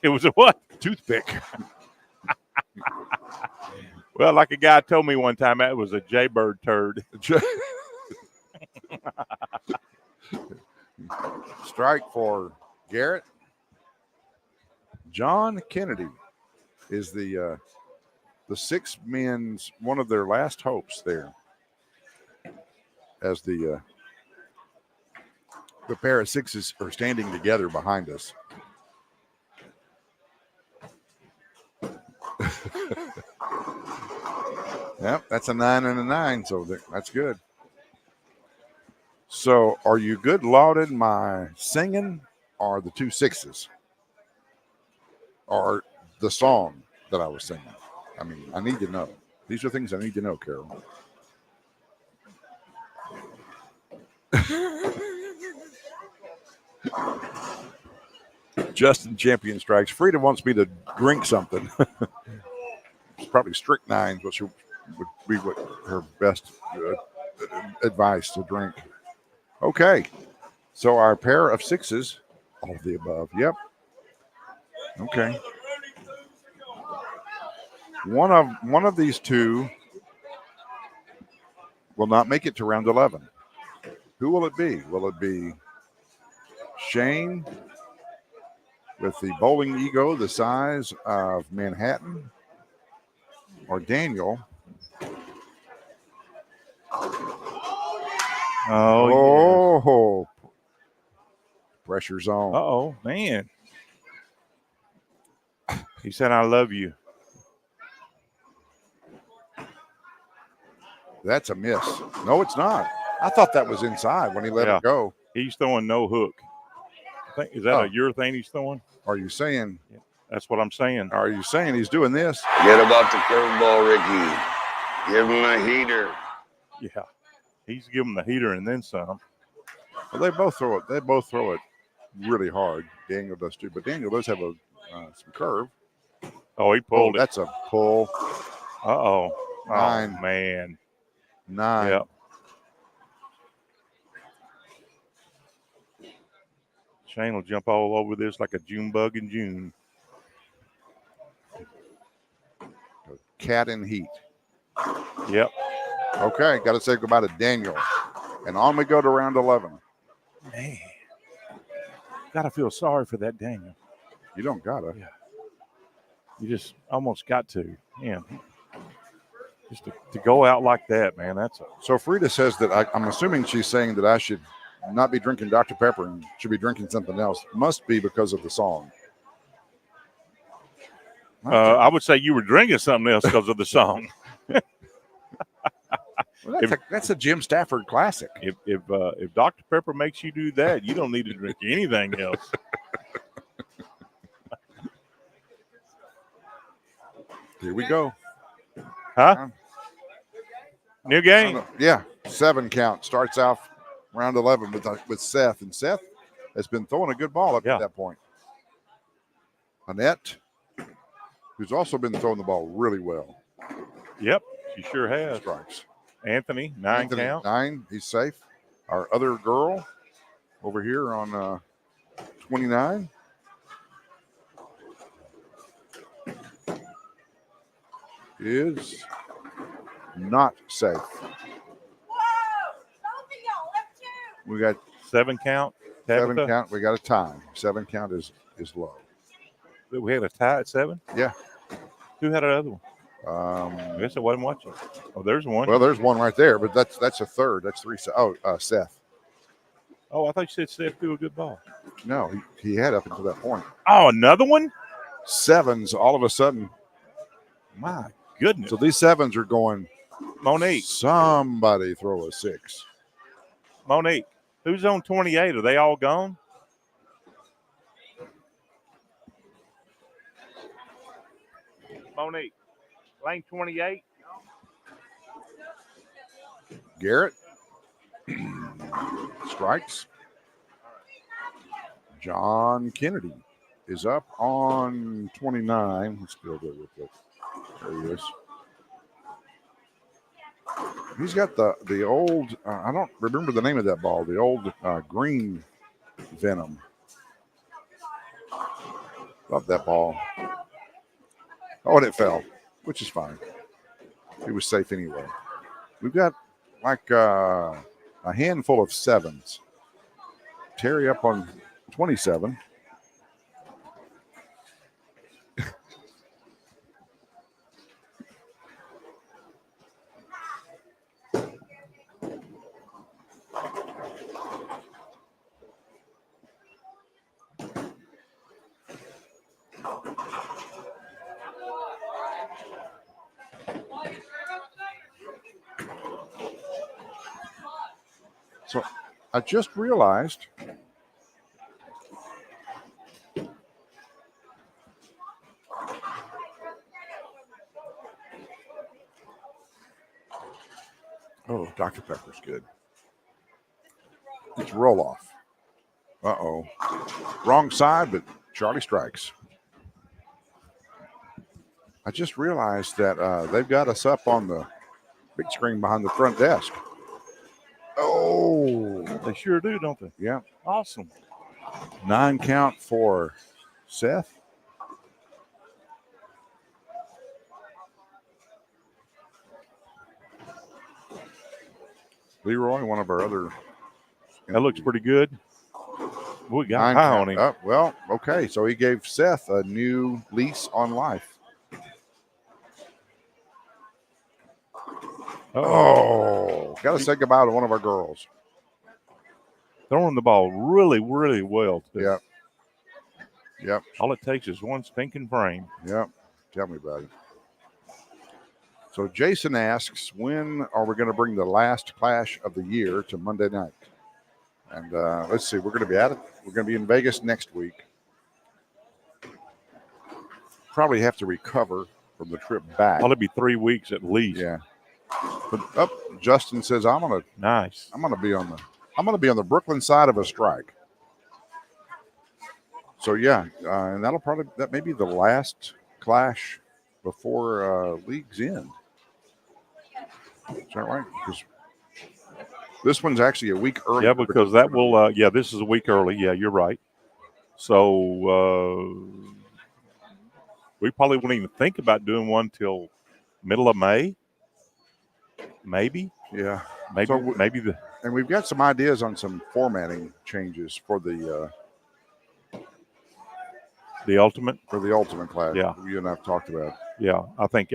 it was. A what? Toothpick. Well, like a guy told me one time, that was a Jaybird turd. Strike for Garrett. John Kennedy is the 6 men's one of their last hopes there, as the pair of 6s are standing together behind us. Yep, that's a 9 and a 9, so that's good. So, are you good lauding my singing, or the 2 6s, or the song that I was singing? I mean, I need to know. These are things I need to know, Carol. Justin Champion strikes. Frida wants me to drink something. It's probably strychnine, which would be what her best advice to drink. Okay, so our pair of 6s, all of the above. Yep. Okay. One of these 2 will not make it to round 11. Who will it be? Will it be Shane with the bowling ego the size of Manhattan, or Daniel? Oh, pressure's on. Uh-oh, man. He said, I love you. That's a miss. No, it's not. I thought that was inside when he let it go. He's throwing no hook. Is that a urethane he's throwing? Are you saying? Yeah, that's what I'm saying. Are you saying he's doing this? Get about the curveball, Ricky. Give him a heater. Yeah, he's giving the heater and then some. Well, they both throw it. They both throw it really hard. Daniel does too, but Daniel does have some curve. Oh, he pulled it. That's a pull. Uh-oh. 9. Oh, man. 9. Yep. Shane will jump all over this like a June bug in June. Cat in heat. Yep. Okay, got to say goodbye to Daniel. And on we go to round 11. Man. Got to feel sorry for that Daniel. You don't got to. Yeah. You just almost got to. Yeah. Just to go out like that, man, that's a... So Frida says that I'm assuming she's saying that I should not be drinking Dr. Pepper and should be drinking something else. Must be because of the song. I would say you were drinking something else because of the song. Well, that's a Jim Stafford classic. If Dr. Pepper makes you do that, you don't need to drink anything else. Here we go. Huh? New game. Yeah, 7 count. Starts off round 11 with Seth. And Seth has been throwing a good ball up to that point. Annette, who's also been throwing the ball really well. Yep, she sure has. Strikes. Anthony, 9 count. 9, he's safe. Our other girl over here on 29. Is not safe. We got 7 count. 7 Tabitha. count. We got a tie. 7 count is low. We had a tie at 7? Yeah. Who had another one? I guess I wasn't watching. Oh, there's one. Well, there's one right there, but that's a third. That's 3. Seth. Oh, I thought you said Seth threw a good ball. No, he had up until that point. Oh, another one? 7s all of a sudden. My goodness. So these 7s are going, Monique. Somebody throw a 6. Monique. Who's on 28? Are they all gone? Monique. Lane 28. Garrett strikes. John Kennedy is up on 29. Let's go there real quick. There he is. He's got the old, I don't remember the name of that ball, the old green Venom. Love that ball. Oh, and it fell, which is fine. It was safe anyway. We've got like a handful of 7s. Terry up on 27. So I just realized Dr. Pepper's good. It's roll off. Uh-oh. Wrong side, but Charlie strikes. I just realized that they've got us up on the big screen behind the front desk. Oh, They sure do, don't they? yeah. Awesome. 9 count for Seth. Leroy, one of our other. That looks pretty good. We got 9 high count. on him. Oh, well, okay. So he gave Seth a new lease on life. Oh, got to say goodbye to one of our girls. Throwing the ball really, really well, too. Yep. Yep. All it takes is one stinking frame. Yep. Tell me about it. So Jason asks, when are we going to bring the last clash of the year to Monday night? And let's see, we're going to be at it. We're going to be in Vegas next week. Probably have to recover from the trip back. Probably be 3 weeks at least. Yeah. But Justin says I'm gonna be on the Brooklyn side of a strike. So yeah, and that may be the last clash before league's end. Is that right? Because this one's actually a week early. Yeah, because that will. This is a week early. Yeah, you're right. So we probably won't even think about doing one till middle of May. Maybe. Yeah. Maybe. So maybe and we've got some ideas on some formatting changes for the ultimate. For the ultimate class. Yeah. You and I've talked about. Yeah, I think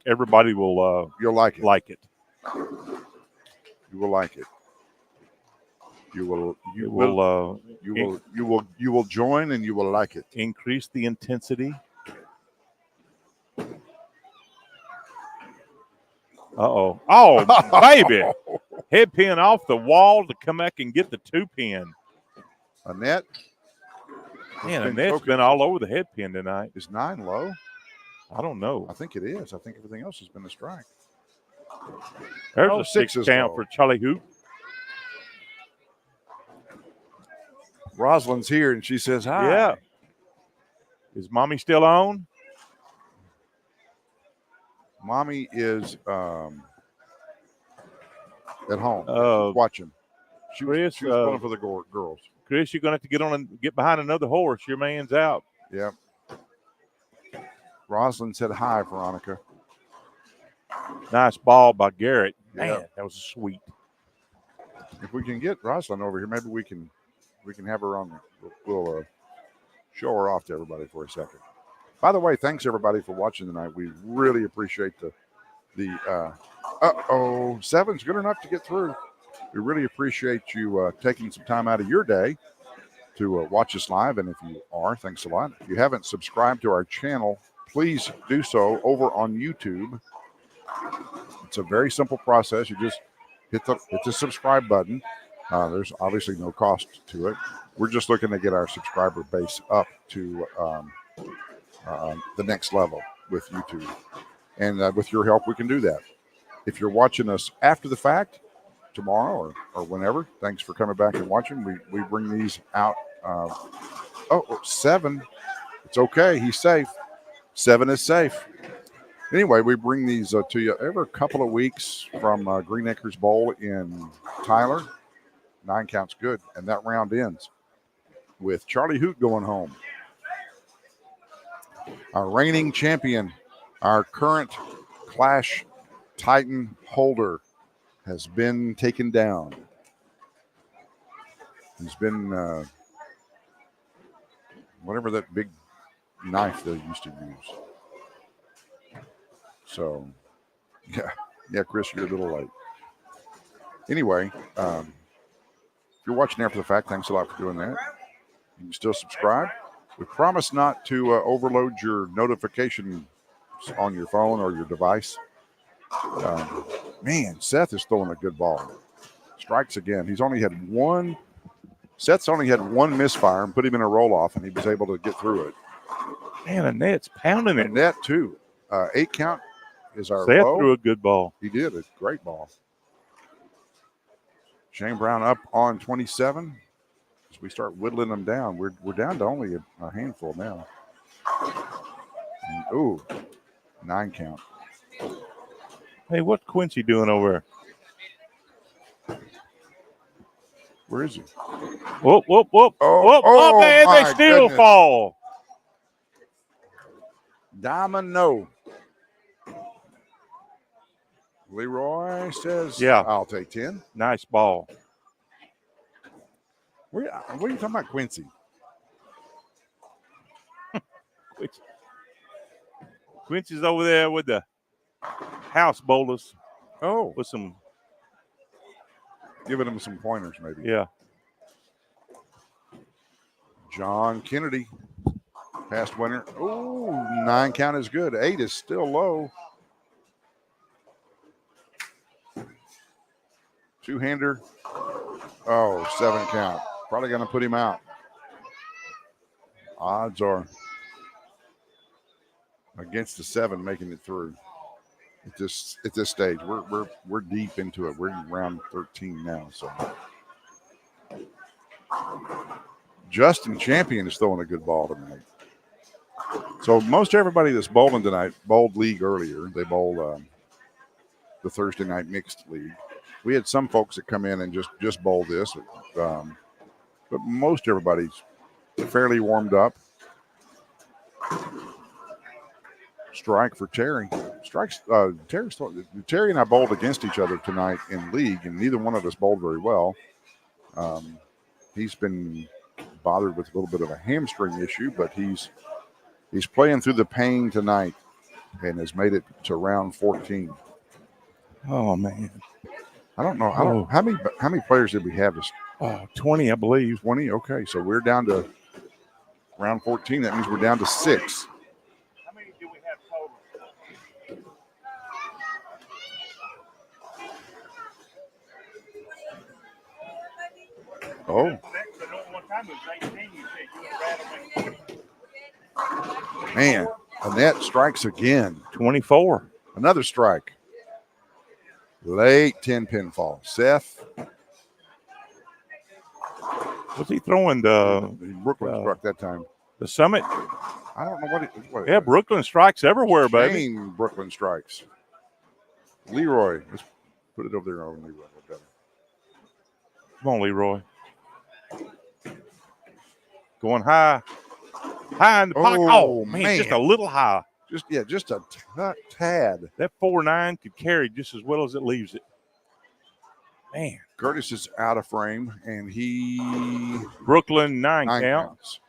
everybody will. You'll like it. Like it. You will like it. You will join and you will like it. increase the intensity. Uh-oh. Oh, baby. Head pin off the wall to come back and get the 2-pin. Annette Man, been Annette's choking. been all over the head pin tonight. is 9 low. I don't know. I think it is. I think everything else has been a strike. There's Oh, a 6 6 is count low. for Charlie Hoop. Rosalind's here and she says hi. Yeah. Is Mommy still on? Mommy is at home. Uh, She's watching. She was Chris, pulling for the girls. Chris, you're going to have to get on and get behind another horse. Your man's out. Yep. Rosalind said hi, Veronica. Nice ball by Garrett. Yeah. Man, that was sweet. If we can get Rosalind over here, maybe we can have her on. We'll show her off to everybody for a second. By the way, thanks everybody for watching tonight. We really appreciate the 7's good enough to get through. We really appreciate you taking some time out of your day to watch us live. And if you are, thanks a lot. If you haven't subscribed to our channel, please do so over on YouTube. It's a very simple process. You just hit the subscribe button. There's obviously no cost to it. We're just looking to get our subscriber base up to the next level with YouTube. And with your help, we can do that. If you're watching us after the fact, tomorrow or whenever, thanks for coming back and watching. We bring these out. 7. It's okay. He's safe. 7 is safe. Anyway, we bring these to you every couple of weeks from Green Acres Bowl in Tyler. 9 counts good. And that round ends with Charlie Hoot going home. Our reigning champion, our current Clash Titan holder, has been taken down. He's been whatever that big knife they used to use. So, yeah, Chris, you're a little late. Anyway, if you're watching after the fact, thanks a lot for doing that. You can still subscribe. We promise not to overload your notifications on your phone or your device. Man, Seth is throwing a good ball. Strikes again. He's only had one. Seth's only had one misfire and put him in a roll off, and he was able to get through it. Man, Annette's pounding it. And that too. 8 count is our Seth low. threw a good ball. He did a great ball. Shane Brown up on 27. As we start whittling them down, we're down to only a handful now. And, 9 count. Hey, what's Quincy doing over there? Where is he? Whoop, whoop, whoop. Oh, whoop, oh, whoop, man, my they still goodness. fall. Diamond, no. Leroy says, Yeah. I'll take 10. Nice ball. What are you talking about, Quincy? Quincy's over there with the house bowlers Oh, with some, giving him some pointers, maybe. yeah. John Kennedy, past winner. 9 count is good. 8 is still low. 2-hander. 7 count. Probably going to put him out. Odds are against the 7 making it through. At this stage, we're deep into it. We're in round 13 now. So Justin Champion is throwing a good ball tonight. So most everybody that's bowling tonight bowled league earlier. They bowled the Thursday night mixed league. We had some folks that come in and just bowl this, but most everybody's fairly warmed up. Strike for Terry. Strikes. Terry and I bowled against each other tonight in league, and neither one of us bowled very well. He's been bothered with a little bit of a hamstring issue, but he's playing through the pain tonight and has made it to round 14. Oh, man. I don't know how many players did we have 20, I believe. 20. Okay, so we're down to round 14. That means we're down to 6. How many do we have total? Oh, One time it was 18. You said you would rattle me. man. Annette strikes again. 24. Another strike. Late 10 pinfall. Seth, Was he throwing the Brooklyn struck that time. Summit? I don't know what. Yeah, Brooklyn strikes everywhere, baby. Shane Brooklyn strikes. Leroy, let's put it over there on Leroy. Come on, Leroy. Going high. High in the pocket. Oh, Oh, man, man. just a little high. Just a tad. That 4.9 could carry just as well as it leaves it. Man. Curtis is out of frame, and he Brooklyn, 9 count. counts.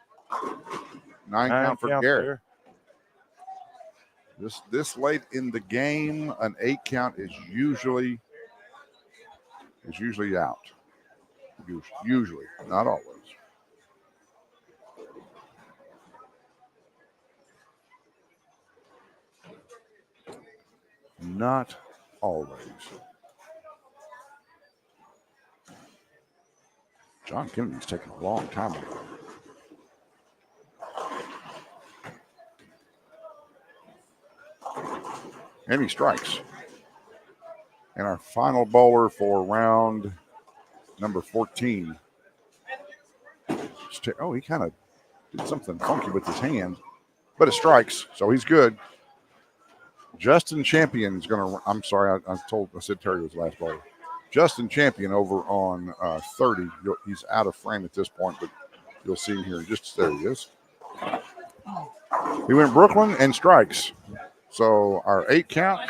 9 count for Garrett. There. This late in the game, an 8 count is usually out. Usually, not always. Not always. John Kennedy's taking a long time. And he strikes. And our final bowler for round number 14. Oh, he kind of did something funky with his hand, but it strikes, so he's good. Justin Champion's going to, I'm sorry, I said Terry was the last bowler. Justin Champion over on 30. He's out of frame at this point, but you'll see him here. There he is. He went Brooklyn and strikes. So our 8 count,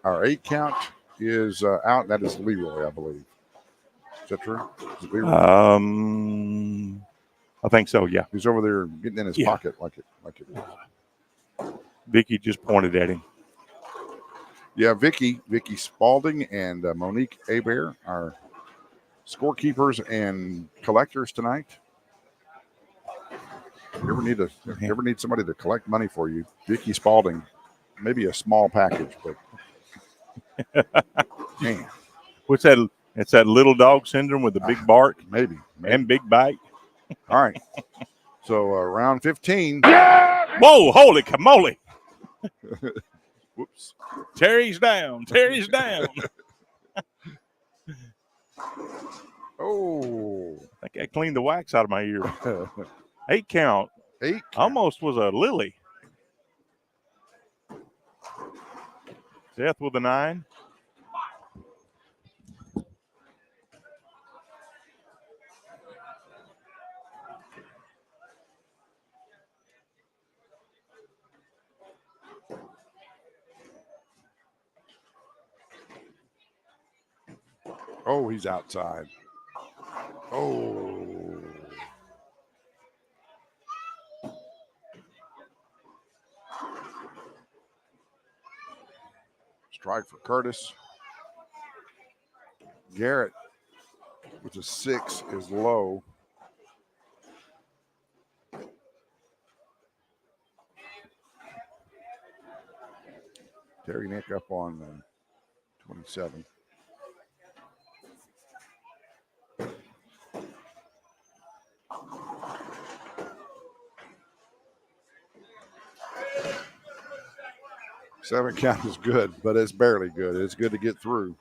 our 8 count is out. That is Leroy, I believe. Is that true? Is it Leroy? I think so. Yeah. He's over there getting in his pocket like it is. Vicky just pointed at him. Yeah, Vicky Spalding and Monique Hebert are scorekeepers and collectors tonight. If you ever need somebody to collect money for you, Vicky Spalding, maybe a small package, but man. What's that? It's that little dog syndrome with the big bark, maybe. And big bite. All right. So round 15. Whoa! Holy camole! Whoops. Terry's down. Terry's down. Oh. I think I cleaned the wax out of my ear. 8 count. 8 count. Almost was a lily. Seth with a 9. Oh, he's outside. Oh. Strike for Curtis. Garrett with a 6 is low. Terry Nick up on 27. Seven count is good, but it's barely good. It's good to get through.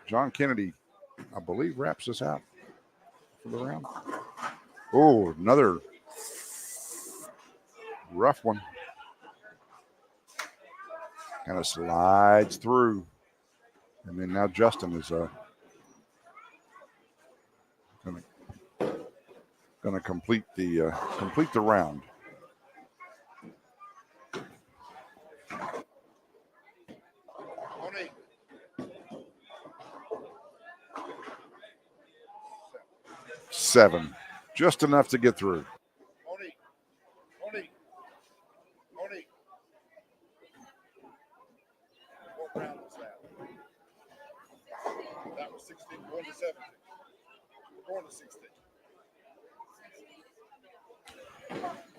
John Kennedy, I believe, wraps us out for the round. Oh, another rough one. Kind of slides through. And then now Justin is gonna complete the round. Seven, just enough to get through.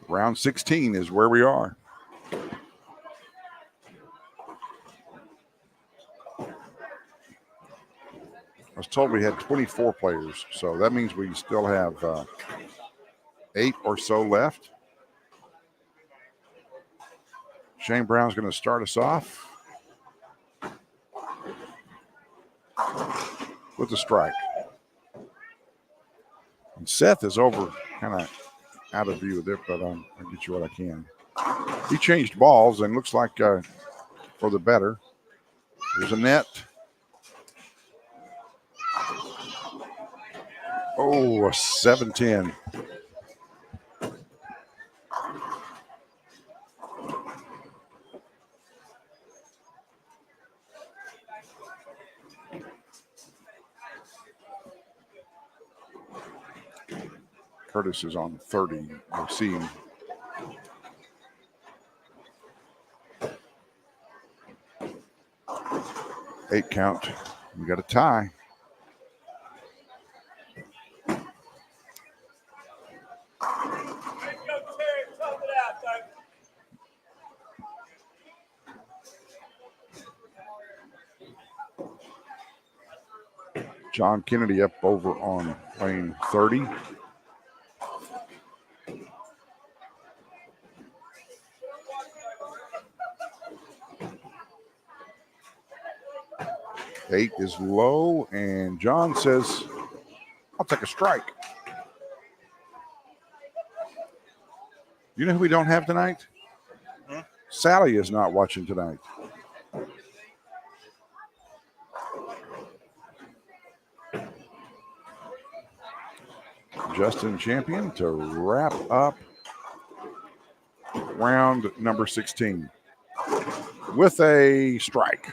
Round 16 is where we are. I was told we had 24 players, so that means we still have 8 or so left. Shane Brown's going to start us off with a strike. And Seth is over, kind of out of view there, but I'll get you what I can. He changed balls and looks like for the better. There's a net. Oh, a 7-10. Curtis is on 30. We'll see him. Eight count. We got a tie. John Kennedy up over on lane 30. Eight is low, and John says, I'll take a strike. You know who we don't have tonight? Sally is not watching tonight. Justin Champion to wrap up round number 16 with a strike.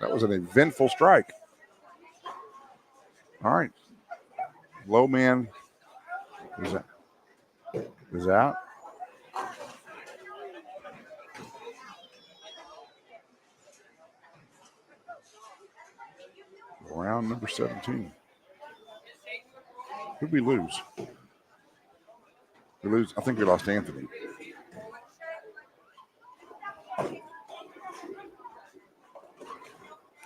That was an eventful strike. All right. Low man is out. Round number 17. Who'd we lose? I think we lost Anthony.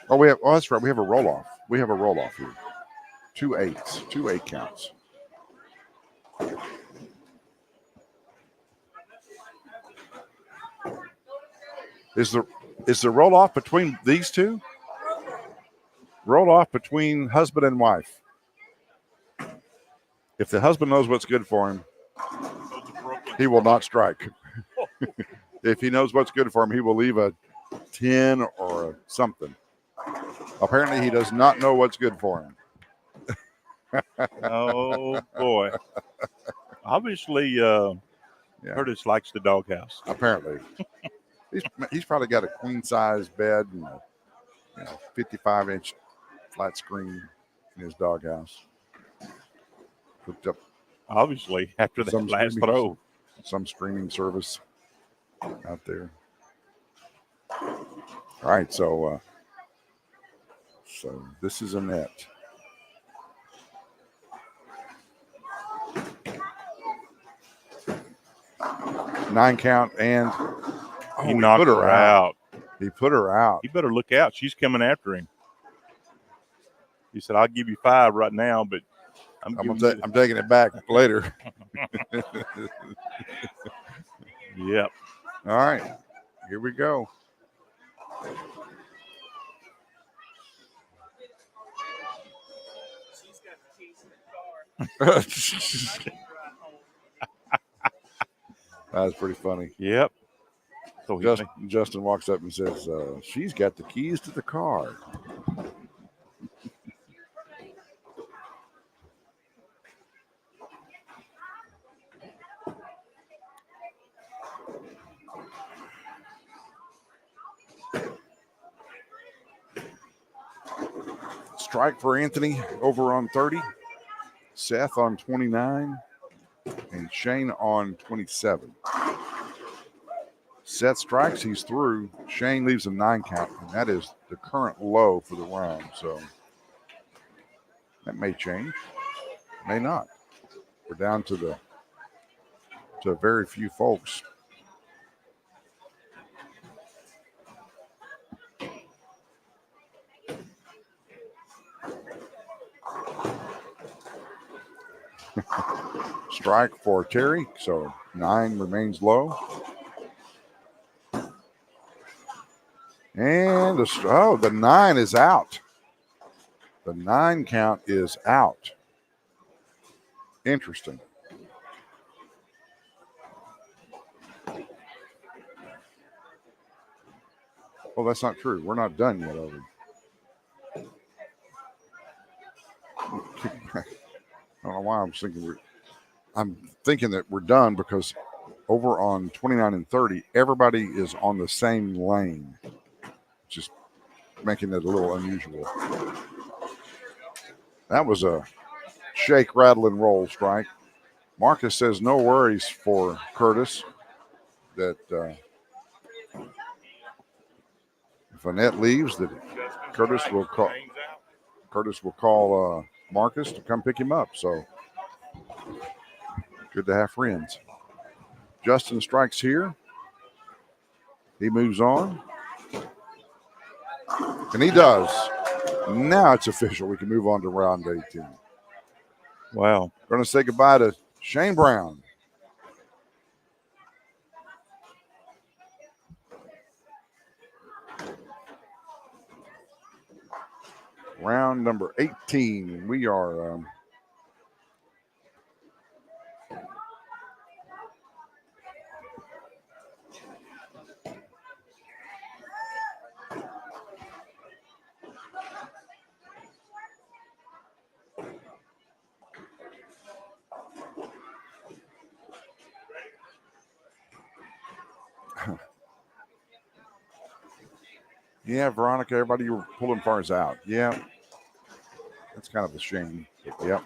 Oh, that's right. We have a roll off. Here. 2 8s, 2 8 counts. Is the roll off between these two? Roll off between husband and wife. If the husband knows what's good for him, he will not strike. If he knows what's good for him, he will leave a 10 or a something. Apparently, he does not know what's good for him. Oh, boy. Obviously, Curtis likes the doghouse. Apparently. He's probably got a queen-size bed and a 55-inch flat screen in his doghouse. Hooked up. Obviously, after that last throw. Some streaming service out there. All right, so this is a net. Nine count, and he knocked her out. He put her out. He better look out. She's coming after him. He said, I'll give you 5 right now, but I'm taking it back later. Yep. All right. Here we go. She's got the keys to the car. That's pretty funny. Yep. So Justin walks up and says, she's got the keys to the car. Strike for Anthony over on 30. Seth on 29. And Shane on 27. Seth strikes, he's through. Shane leaves a 9 count, and that is the current low for the round. So That may change, may not. We're down to very few folks. Strike for Terry, so 9 remains low. And the 9 is out. The 9 count is out. Interesting. Well, that's not true. We're not done yet, are we? I don't know why I'm thinking that we're done because over on 29 and 30, everybody is on the same lane, just making it a little unusual. That was a shake, rattle, and roll strike. Marcus says no worries for Curtis that if Annette leaves, that Curtis will call Marcus to come pick him up. So good to have friends. Justin strikes here. He moves on. And he does. Now it's official. We can move on to round 18. Wow. Going to say goodbye to Shane Brown. Round number 18. We are yeah, Veronica, everybody you were pulling for is out. Yeah. That's kind of a shame. Yep.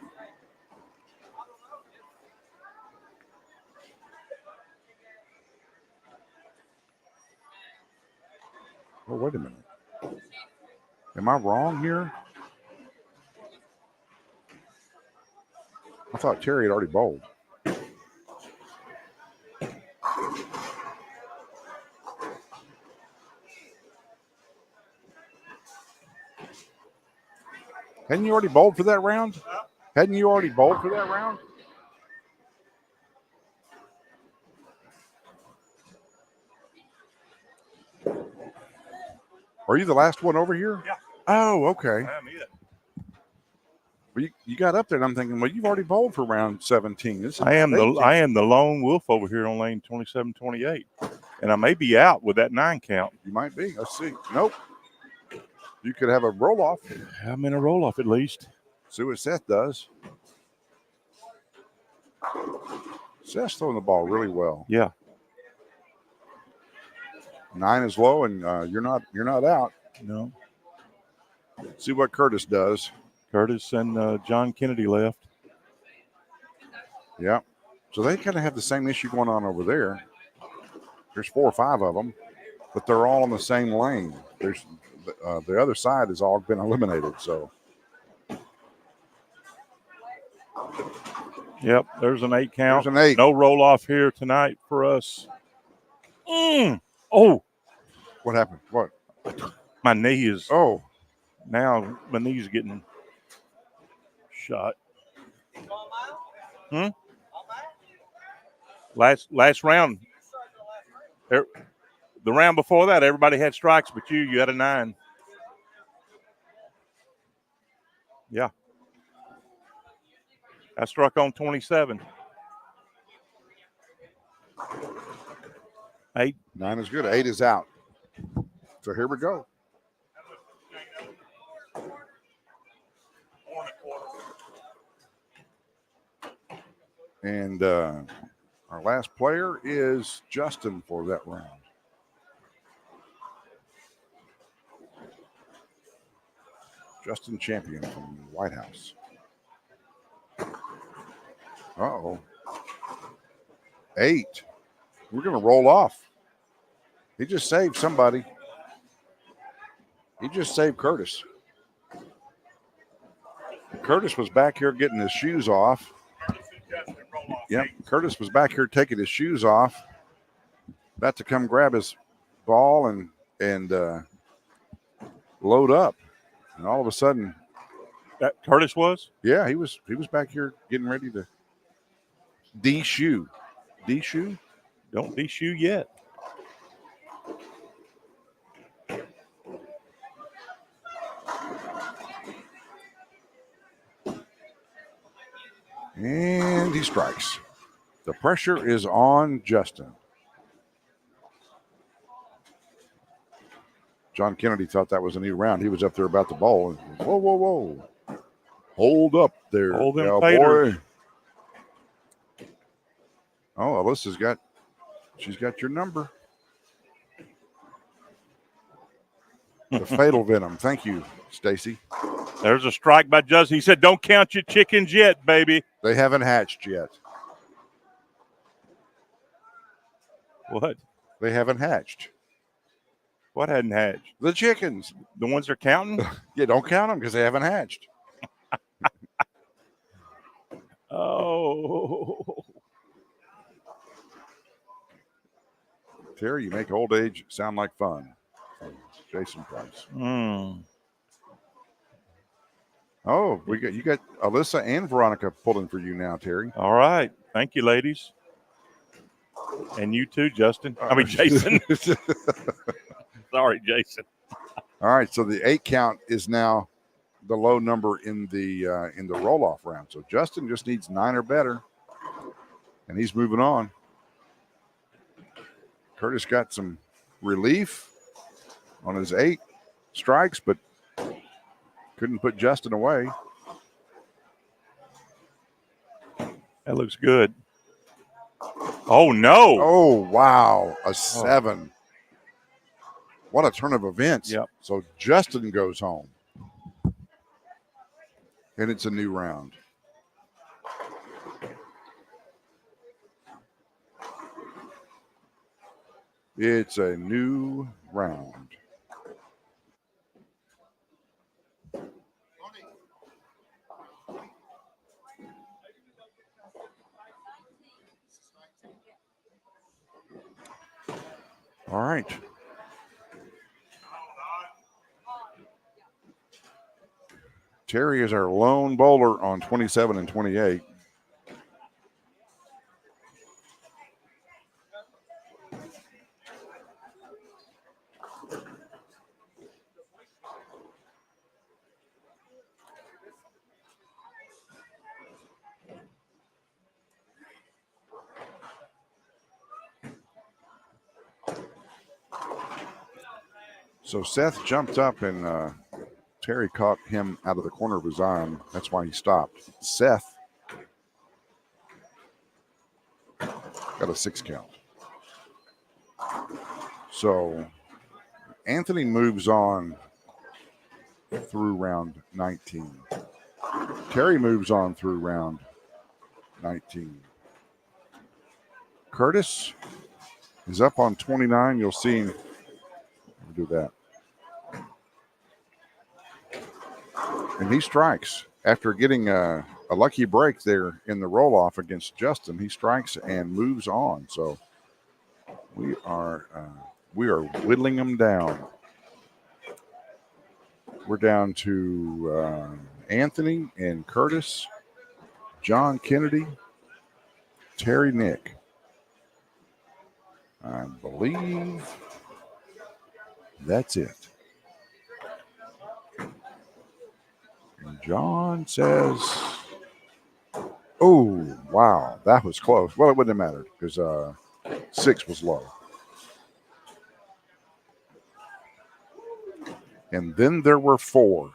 Oh, wait a minute. Am I wrong here? I thought Terry had already bowled. Hadn't you already bowled for that round? Hadn't you already bowled for that round? Are you the last one over here? Yeah. Oh, okay. I'm it. Well, you got up there, and I'm thinking, well, you've already bowled for round 17. I am the lone wolf over here on lane 27, 28, and I may be out with that 9 count. You might be. Let's see. Nope. You could have a roll off. I'm in a roll off at least. See what Seth does. Seth's throwing the ball really well. Yeah. 9 is low, and you're not out. No. See what Curtis does. Curtis and John Kennedy left. Yeah. So they kind of have the same issue going on over there. There's 4 or 5 of them, but they're all in the same lane. There's the other side has all been eliminated. So. Yep, there's an 8 count. There's an 8. No roll off here tonight for us. Oh. What happened? What? My knee is. Oh. Now my knee's getting shot. Last round. The round before that, everybody had strikes, but you had a 9. Yeah. I struck on 27. 8. 9 is good. 8 is out. So here we go. And our last player is Justin for that round. Justin Champion from the White House. Uh-oh. 8. We're going to roll off. He just saved somebody. He just saved Curtis. Curtis was back here getting his shoes off. Yep, Curtis was back here taking his shoes off, about to come grab his ball and load up, and all of a sudden, That Curtis was? yeah, he was back here getting ready to de-shoe. De-shoe? Don't de-shoe yet. And he strikes. The pressure is on Justin. John Kennedy thought that was a new round. He was up there about the ball. And, whoa, whoa, whoa. Hold up there, Hold them cowboy. faders. Oh, Alyssa's got your number. The fatal venom. Thank you, Stacy. There's a strike by Justin. He said, don't count your chickens yet, baby. They haven't hatched yet. What? They haven't hatched. What hadn't hatched? The chickens. The ones they're counting? Yeah, don't count them because they haven't hatched. Oh. Terry, you make old age sound like fun. Jason Price. Mm. Oh, you got Alyssa and Veronica pulling for you now, Terry. All right. Thank you, ladies. And you too, Justin. I mean, Jason. Sorry, Jason. All right, so the 8 count is now the low number in the roll-off round. So Justin just needs 9 or better, and he's moving on. Curtis got some relief on his 8 strikes, but couldn't put Justin away. That looks good. Oh, no. Oh, wow, a 7. What a turn of events. Yep. So Justin goes home. And it's a new round. It's a new round. All right. Terry is our lone bowler on 27 and 28. So Seth jumped up and Terry caught him out of the corner of his eye. That's why he stopped. Seth got a 6 count. So Anthony moves on through round 19. Terry moves on through round 19. Curtis is up on 29. You'll see him do that. And he strikes after getting a lucky break there in the roll-off against Justin. He strikes and moves on. So we are whittling them down. We're down to Anthony and Curtis, John Kennedy, Terry Nick. I believe that's it. And John says, oh, wow, that was close. Well, it wouldn't have mattered because 6 was low. And then there were 4.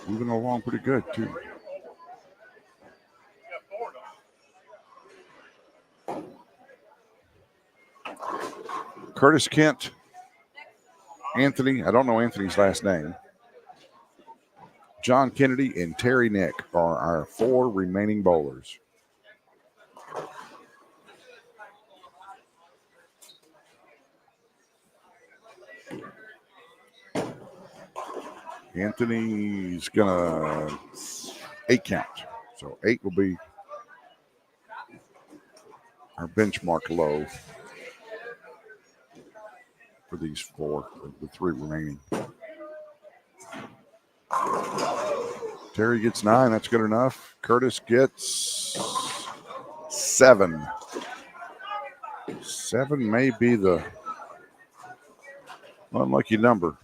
Moving along pretty good, too. Curtis Kent, Anthony, I don't know Anthony's last name. John Kennedy and Terry Nick are our 4 remaining bowlers. Anthony's gonna 8 count. So 8 will be our benchmark low for these 4, the 3 remaining. Terry gets 9. That's good enough. Curtis gets 7. 7 may be the unlucky number.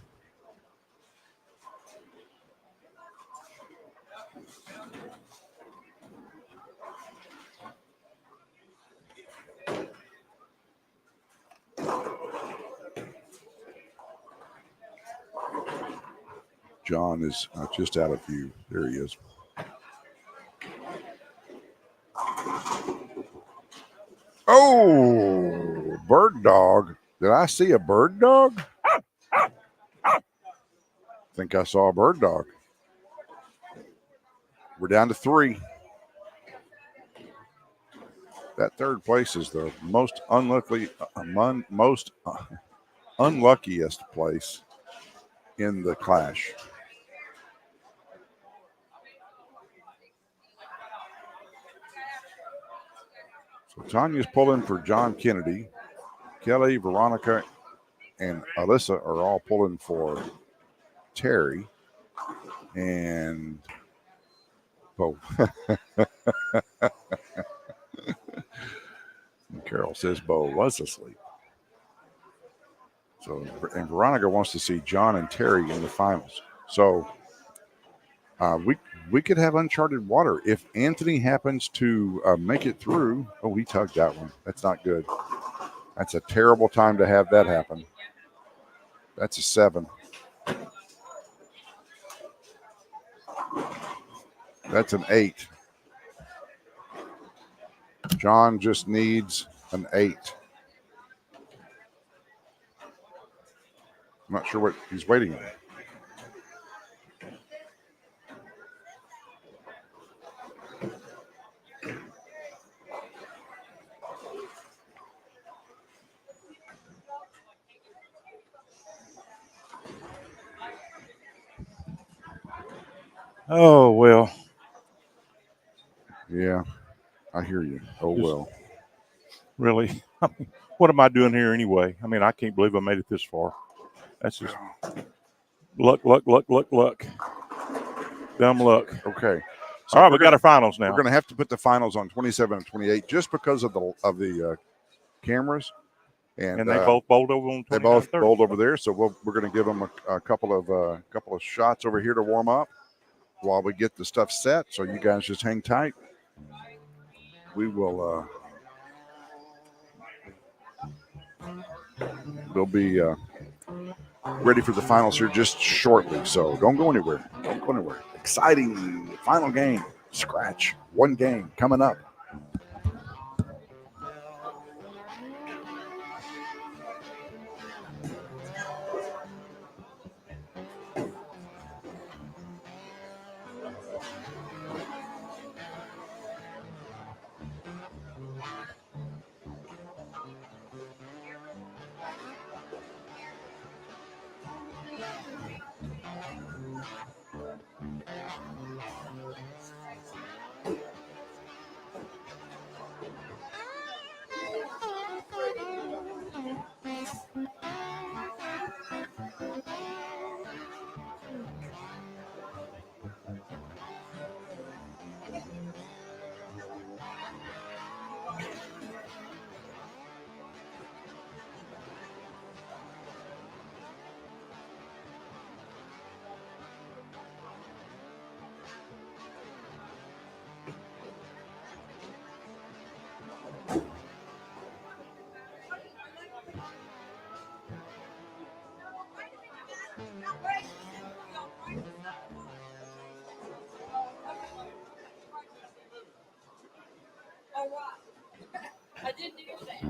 John is just out of view. There he is. Oh, bird dog. Did I see a bird dog? I think I saw a bird dog. We're down to 3. That third place is the most unluckiest place in the clash. So Tanya's pulling for John Kennedy. Kelly, Veronica, and Alyssa are all pulling for Terry. And Bo. Carol says Bo was asleep. So, and Veronica wants to see John and Terry in the finals. So we could have uncharted water if Anthony happens to make it through. Oh, he tugged that one. That's not good. That's a terrible time to have that happen. That's a 7. That's an 8. John just needs an 8. I'm not sure what he's waiting on. Oh, well. Yeah, I hear you. Oh, well. Really? What am I doing here anyway? I mean, I can't believe I made it this far. That's just luck. Dumb luck. Okay. So all right, we got our finals now. We're going to have to put the finals on 27 and 28 just because of the cameras. And they both bowled over on 29. They both bowled over there. So we're going to give them a couple of shots over here to warm up while we get the stuff set. So you guys just hang tight. We will we'll be ready for the finals here just shortly. So don't go anywhere. Don't go anywhere. Exciting final game. Scratch. One game coming up. I didn't hear that.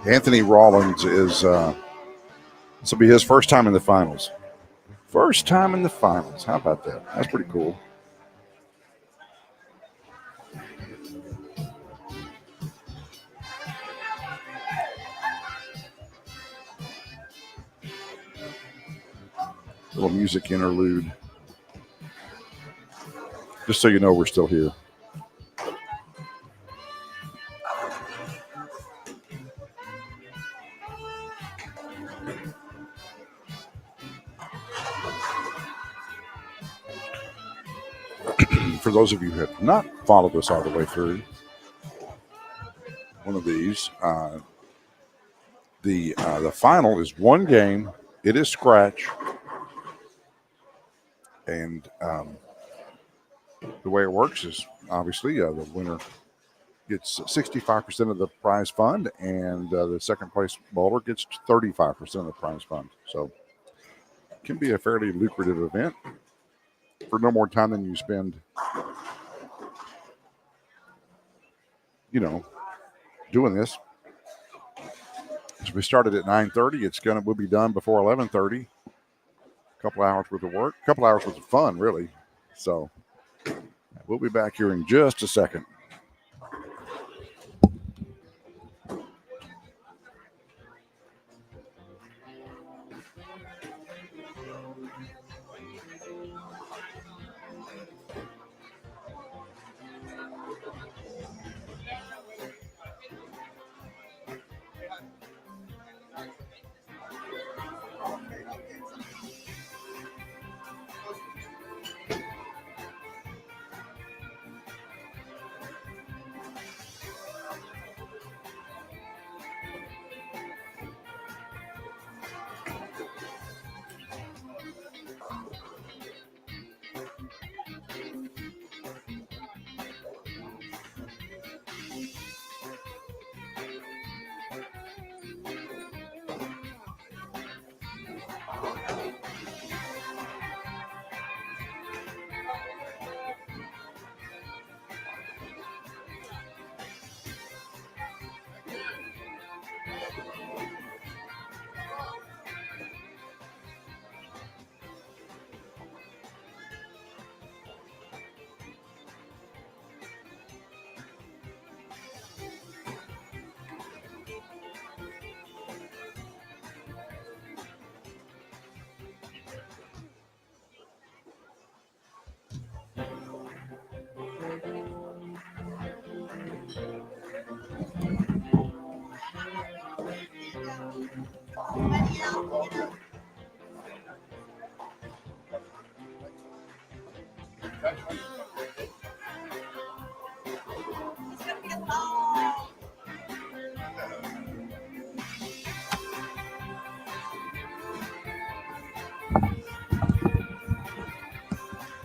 Anthony Rollins is this will be his first time in the finals. First time in the finals. How about that? That's pretty cool. Little music interlude. Just so you know, we're still here. For those of you who have not followed us all the way through one of these, the final is one game. It is scratch, and the way it works is obviously the winner gets 65% of the prize fund, and the second place bowler gets 35% of the prize fund. So it can be a fairly lucrative event for no more time than you spend, doing this. So we started at 9:30. We'll be done before 11:30. A couple hours worth of work, a couple hours worth of fun, really. So we'll be back here in just a second.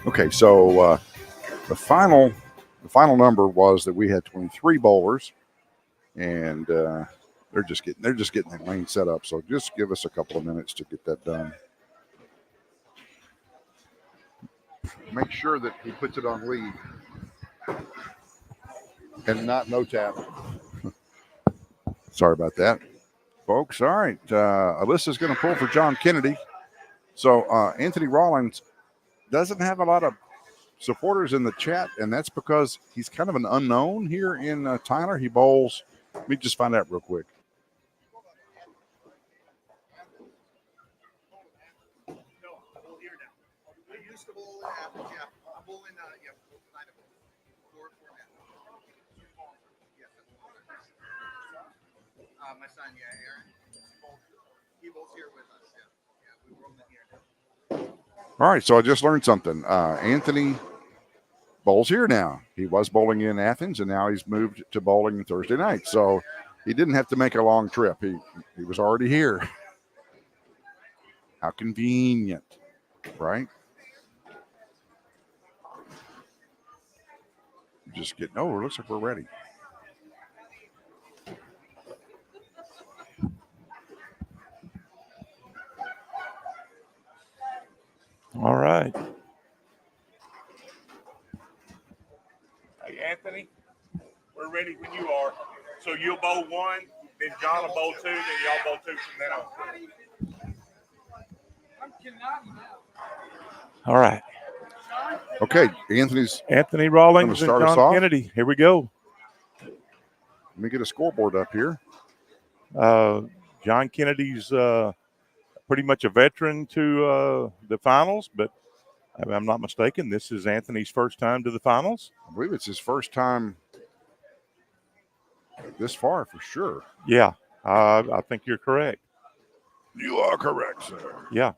Okay, so the final number was that we had 23 bowlers, and they're just getting their lane set up. So just give us a couple of minutes to get that done. Make sure that he puts it on lead and not no tap. Sorry about that, folks. All right, Alyssa's going to pull for John Kennedy. So Anthony Rollins doesn't have a lot of supporters in the chat, and that's because he's kind of an unknown here in Tyler. He bowls. Let me just find out real quick. My son, Aaron. He bowls here with us. Yeah, we roll in here now. All right, so I just learned something. Anthony bowls here now. He was bowling in Athens, and now he's moved to bowling Thursday night. So he didn't have to make a long trip. He was already here. How convenient, right? Just getting over. Looks like we're ready. All right. Hey, Anthony, we're ready when you are. So you'll bowl one, then John will bowl two, then y'all bowl two from then on. All right. Okay, Anthony Rawlings and start us John off. Kennedy. Here we go. Let me get a scoreboard up here. John Kennedy's pretty much a veteran to the finals, but if I'm not mistaken, this is Anthony's first time to the finals. I believe it's his first time this far for sure. Yeah, I think you're correct. You are correct, sir. Yeah.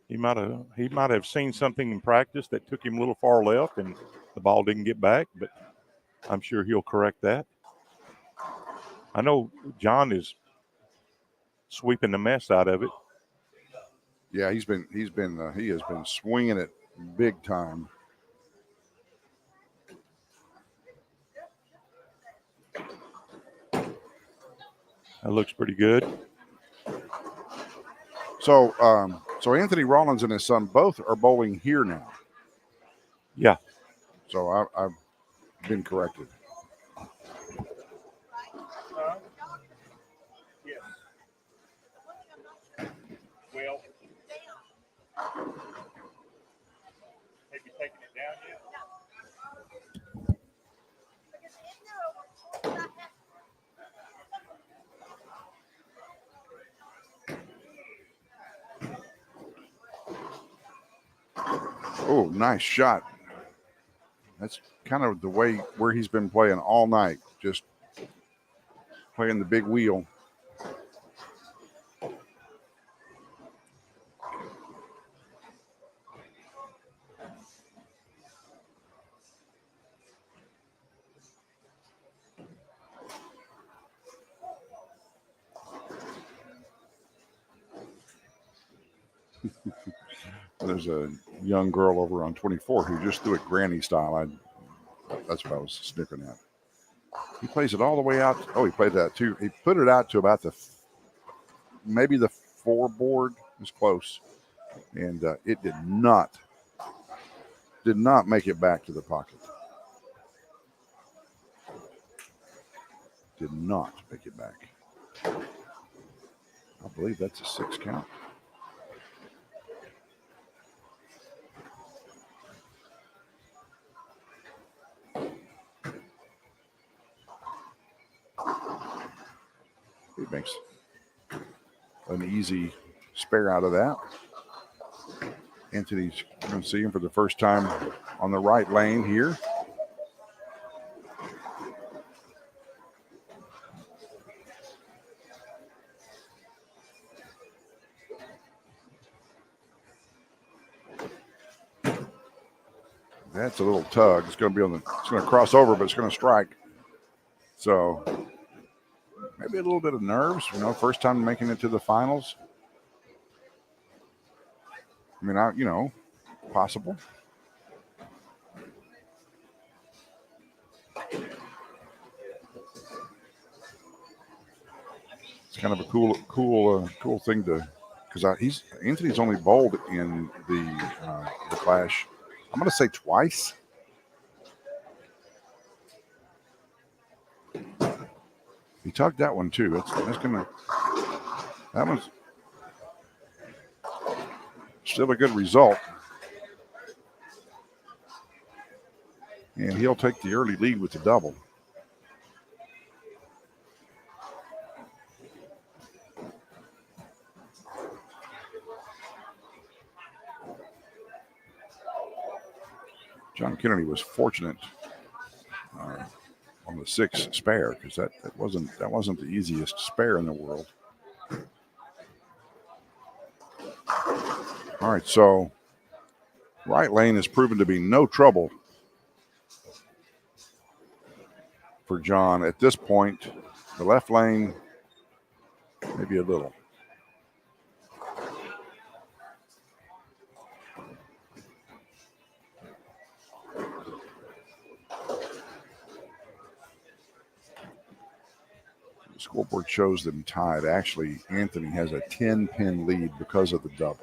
He might have seen something in practice that took him a little far left and the ball didn't get back, but I'm sure he'll correct that. I know John is sweeping the mess out of it. Yeah, he has been swinging it big time. That looks pretty good. So Anthony Rawlings and his son both are bowling here now. Yeah. So I've been corrected. Yes. Well, have you taken it down yet? Oh, nice shot. That's kind of the way where he's been playing all night, just playing the big wheel. There's a young girl over on 24 who just threw it granny style. That's what I was sniffing at. He plays it all the way out. Oh, he played that too. He put it out to about maybe the 4 board. It was close, and it did not make it back to the pocket. Did not make it back. I believe that's a 6 count. He makes an easy spare out of that. Anthony's going to see him for the first time on the right lane here. That's a little tug. It's going to be it's going to cross over, but it's going to strike. So maybe a little bit of nerves, first time making it to the finals. I mean, possible. It's kind of a cool thing because Anthony's only bowled in the Clash. I'm going to say twice. He tugged that one too. That one's still a good result. And he'll take the early lead with the double. John Kennedy was fortunate on the 6 spare because that wasn't the easiest spare in the world. All right, so right lane has proven to be no trouble for John at this point. The left lane, maybe a little. The scoreboard shows them tied. Actually, Anthony has a 10-pin lead because of the double.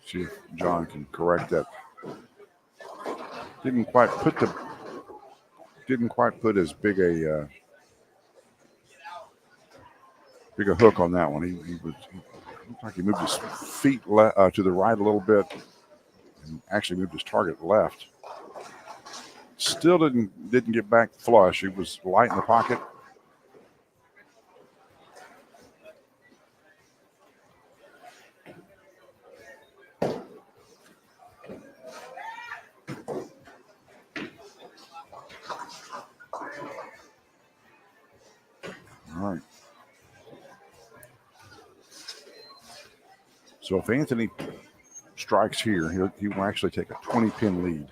See if John can correct that. Didn't quite put as big a hook on that one. He looked like he moved his feet to the right a little bit, and actually moved his target left. Still didn't get back flush. He was light in the pocket. All right. So if Anthony strikes here, he will actually take a 20-pin lead.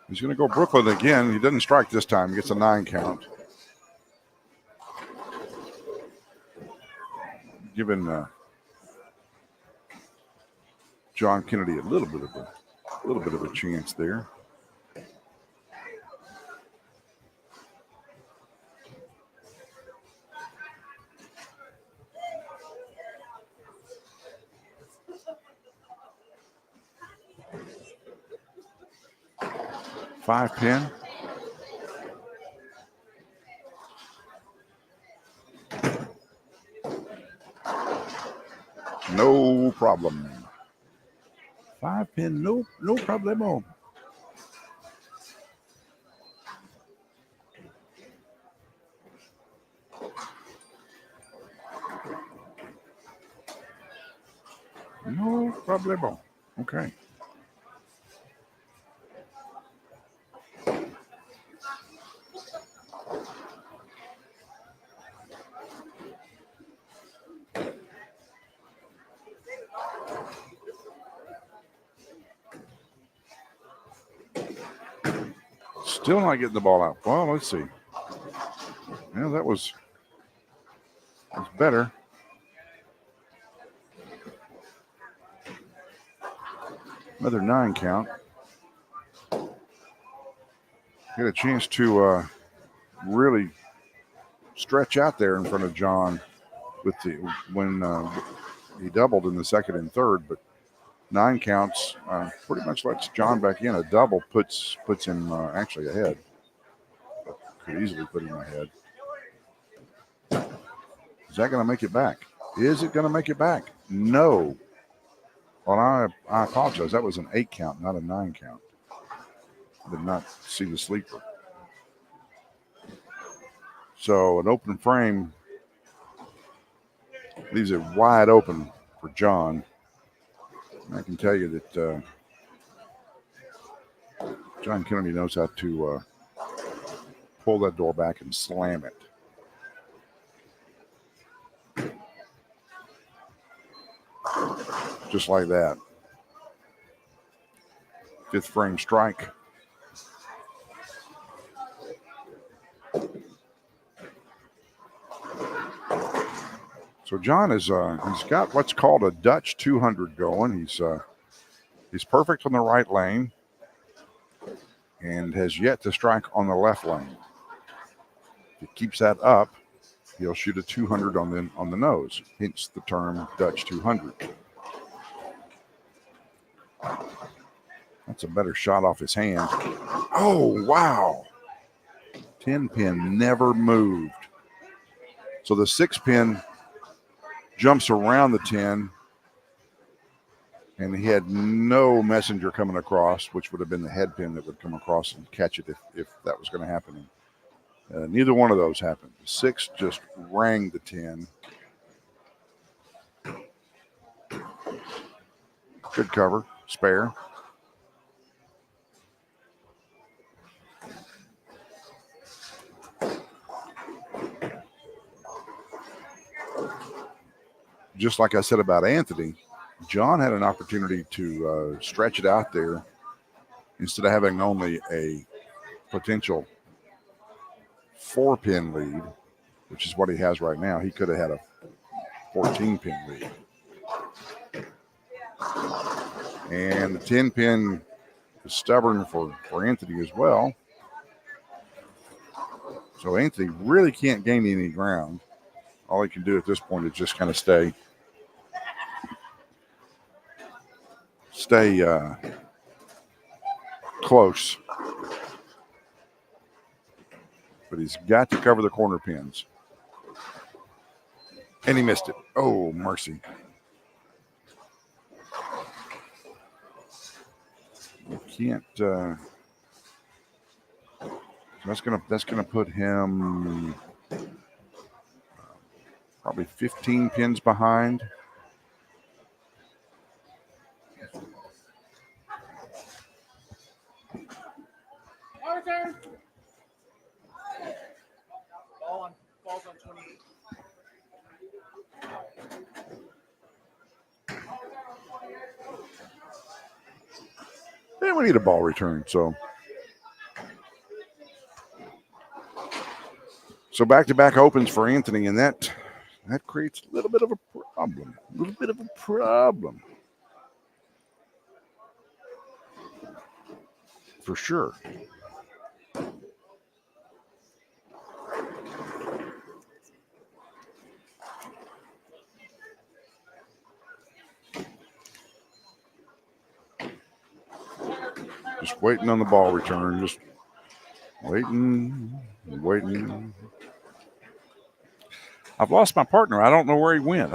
He's going to go Brooklyn again. He doesn't strike this time. He gets a 9 count. Giving John Kennedy a little bit of a chance there. Five pin. No problem. 5 pin, no problemo. No problemo. Okay. Still not getting the ball out. Well, let's see. Yeah, that was better. Another 9 count. Get a chance to really stretch out there in front of John when he doubled in the second and third, but 9 counts pretty much lets John back in. A double puts him actually ahead. Could easily put him ahead. Is that going to make it back? Is it going to make it back? No. Well, I apologize. That was an 8 count, not a 9 count. I did not see the sleeper. So an open frame leaves it wide open for John. I can tell you that John Kennedy knows how to pull that door back and slam it. Just like that. 5th frame strike. So John is he's got what's called a Dutch 200 going. He's perfect on the right lane and has yet to strike on the left lane. If he keeps that up, he'll shoot a 200 on the nose. Hence the term Dutch 200. That's a better shot off his hand. Oh, wow. 10 pin never moved. So the 6 pin jumps around the 10, and he had no messenger coming across, which would have been the head pin that would come across and catch it if that was going to happen. Neither one of those happened. The 6 just rang the 10. Good cover, spare. Just like I said about Anthony, John had an opportunity to stretch it out there instead of having only a potential 4-pin lead, which is what he has right now. He could have had a 14-pin lead. And the 10-pin is stubborn for Anthony as well. So Anthony really can't gain any ground. All he can do at this point is just kind of stay close. But he's got to cover the corner pins. And he missed it. Oh, mercy. You can't. That's gonna put him probably 15 pins behind. Balls on 28. And we need a ball return. So back-to-back opens for Anthony, and that creates a little bit of a problem. For sure. Just waiting on the ball return. Just waiting. I've lost my partner. I don't know where he went.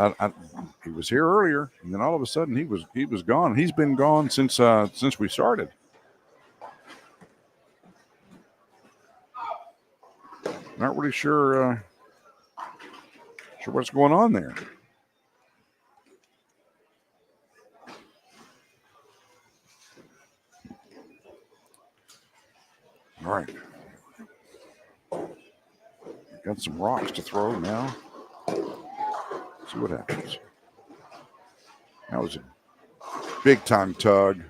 He was here earlier, and then all of a sudden he was gone. He's been gone since we started. Not really sure what's going on there. All right. Got some rocks to throw now. See what happens. That was a big time tug.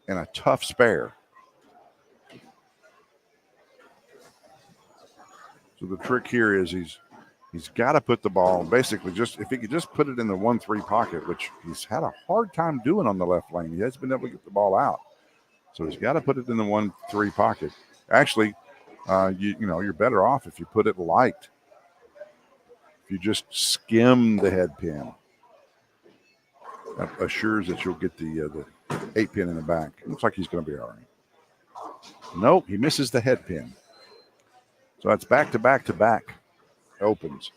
And a tough spare. So the trick here is he's got to put the ball, basically just, if he could just put it in the 1-3 pocket, which he's had a hard time doing on the left lane. He hasn't been able to get the ball out. So he's got to put it in the 1-3 pocket. Actually, you're better off if you put it light. If you just skim the head pin. That assures that you'll get the 8-pin in the back. Looks like he's going to be all right. Nope, he misses the head pin. So that's back to back opens.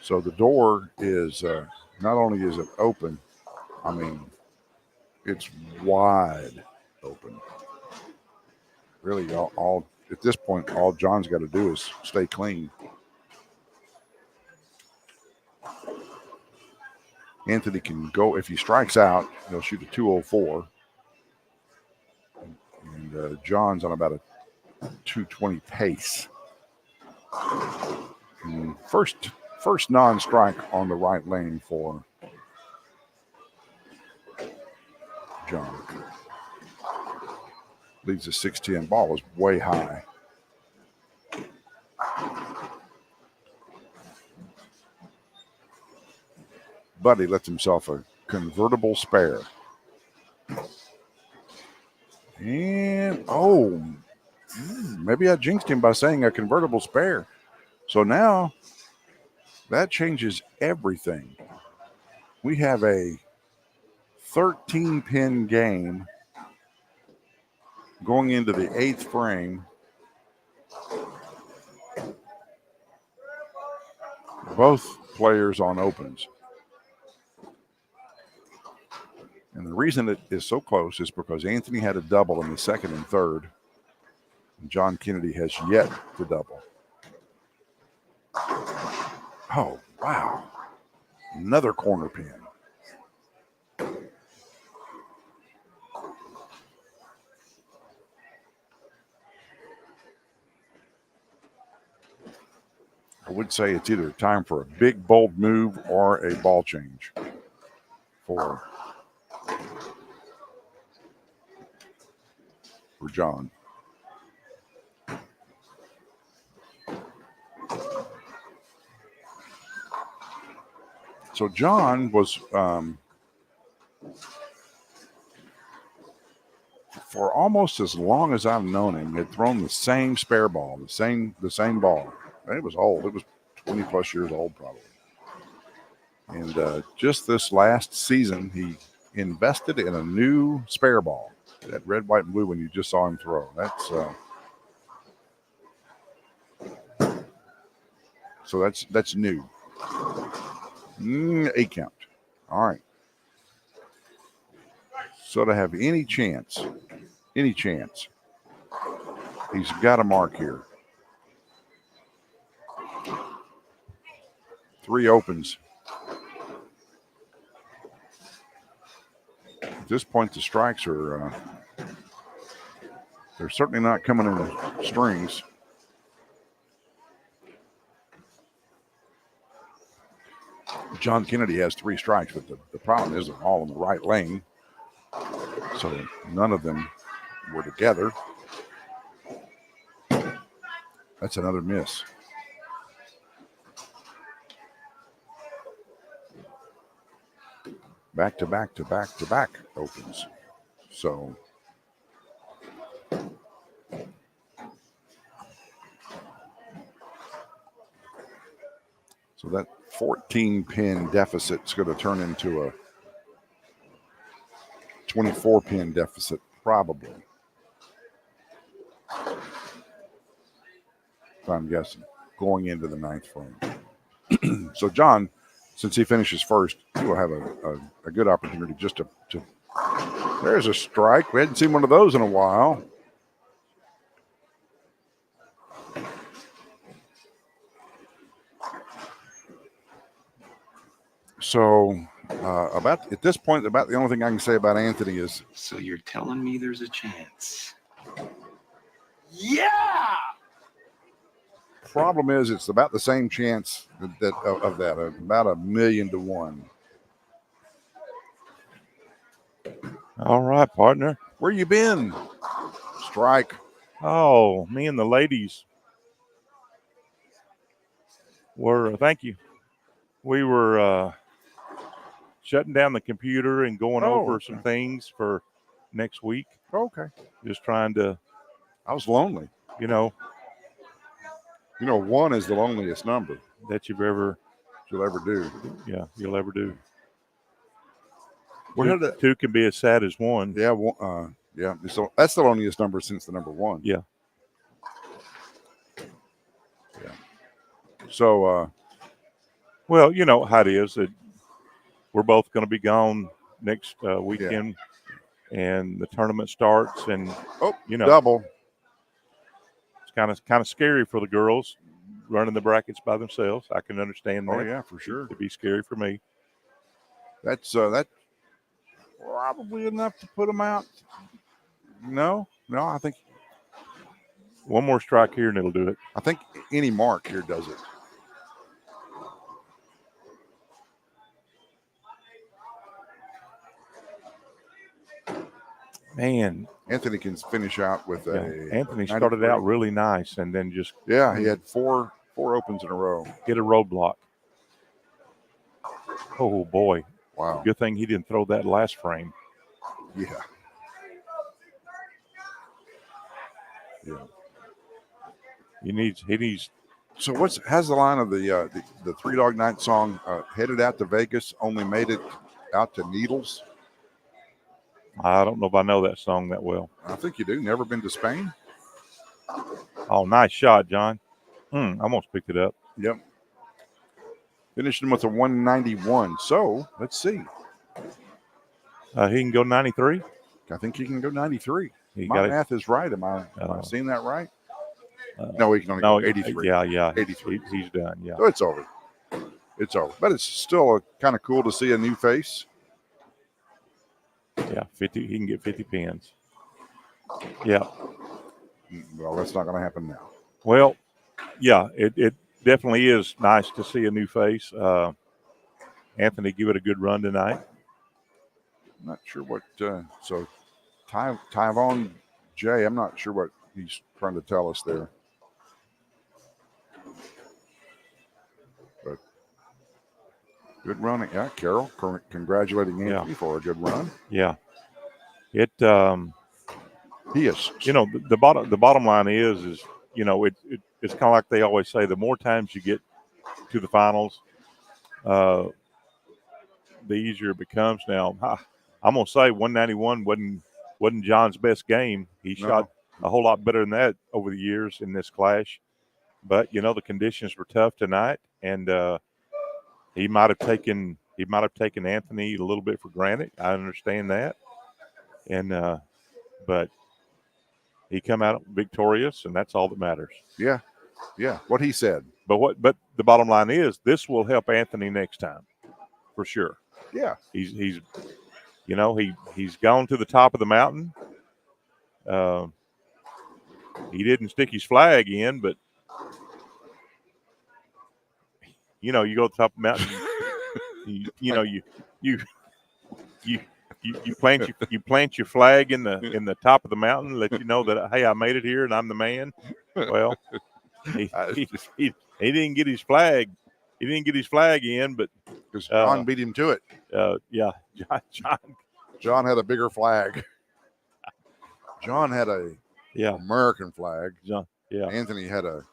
So the door is not only is it open, I mean, it's wide open. Really, all at this point, all John's got to do is stay clean. Anthony can go, if he strikes out, he'll shoot a 204. And John's on about a 220 pace. And first non-strike on the right lane for John. Leaves a 6'10". Ball is way high. Buddy lets himself a convertible spare. And, maybe I jinxed him by saying a convertible spare. So now that changes everything. We have a 13-pin game going into the 8th frame. Both players on opens. And the reason it is so close is because Anthony had a double in the second and third. And John Kennedy has yet to double. Oh, wow. Another corner pin. I would say it's either time for a big, bold move or a ball change for John. So John was for almost as long as I've known him, had thrown the same spare ball, the same ball. And it was old. It was 20 plus years old probably. And just this last season, he invested in a new spare ball, that red, white, and blue one you just saw him throw. That's so that's new. 8 count. All right. So to have any chance, he's got a mark here. 3 opens. At this point, the strikes are they're certainly not coming in strings. John Kennedy has 3 strikes, but the problem is they're all in the right lane. So none of them were together. That's another miss. Back to back to back to back opens. So that 14-pin deficit is going to turn into a 24-pin deficit, probably. If I'm guessing, going into the 9th frame. So John, since he finishes first, he will have a good opportunity just to. There's a strike. We hadn't seen one of those in a while. So about at this point, about the only thing I can say about Anthony is. So you're telling me there's a chance? Yeah! Problem is, it's about the same chance of that, about 1,000,000 to 1. All right, partner. Where you been? Strike. Oh, me and the ladies were, thank you. We were shutting down the computer and going over some things for next week. Okay. Just trying to. I was lonely. You know, 1 is the loneliest number that you'll ever do. Yeah, you'll ever do. We're headed. 2 can be as sad as 1. Yeah. Yeah. So that's the loneliest number since the number 1. Yeah. Yeah. So. Well, you know how it is. We're both going to be gone next weekend, and the tournament starts, and double. It's kind of scary for the girls running the brackets by themselves. I can understand that. Oh yeah, for sure. It'd be scary for me. That's probably enough to put them out. No, I think one more strike here and it'll do it. I think any mark here does it. Man, Anthony can finish out with Anthony started out really nice and then just he had four opens in a row. Hit a roadblock. Oh boy! Wow. Good thing he didn't throw that last frame. Yeah. He needs. So has the line of the Three Dog Night song headed out to Vegas? Only made it out to Needles. I don't know if I know that song that well. I think you do. Never been to Spain? Oh, nice shot, John. I almost picked it up. Yep. Finished him with a 191. So let's see. He can go 93. I think he can go 93. He My got it. math is right. Am I seeing that right? No, he can only No, go 83. Yeah. 83. He's done. Yeah. So it's over. It's over. But it's still kind of cool to see a new face. Yeah. 50. He can get 50 pins. Yeah. Well, that's not going to happen now. Well, yeah. It definitely is nice to see a new face. Anthony, give it a good run tonight. Not sure what. So Tyvon J. I'm not sure what he's trying to tell us there. But good running. Yeah, Carol, congratulating Anthony for a good run. Yeah. It. He is. You know, the bottom line is you know it's kind of like they always say. The more times you get to the finals, the easier it becomes. Now, I'm gonna say 191 wasn't John's best game. He shot a whole lot better than that over the years in this clash. But you know the conditions were tough tonight, and he might have taken Anthony a little bit for granted. I understand that, and but he come out victorious, and that's all that matters. Yeah, what he said. But the bottom line is this will help Anthony next time, for sure. Yeah, he's you know he's gone to the top of the mountain. He didn't stick his flag in, but you know you go to the top of the mountain. You plant your flag in the top of the mountain, let you know that hey, I made it here and I'm the man. Well, he didn't get his flag. He didn't get his flag in, but because John beat him to it. Yeah, John had a bigger flag. John had a American flag. John, yeah. Anthony had a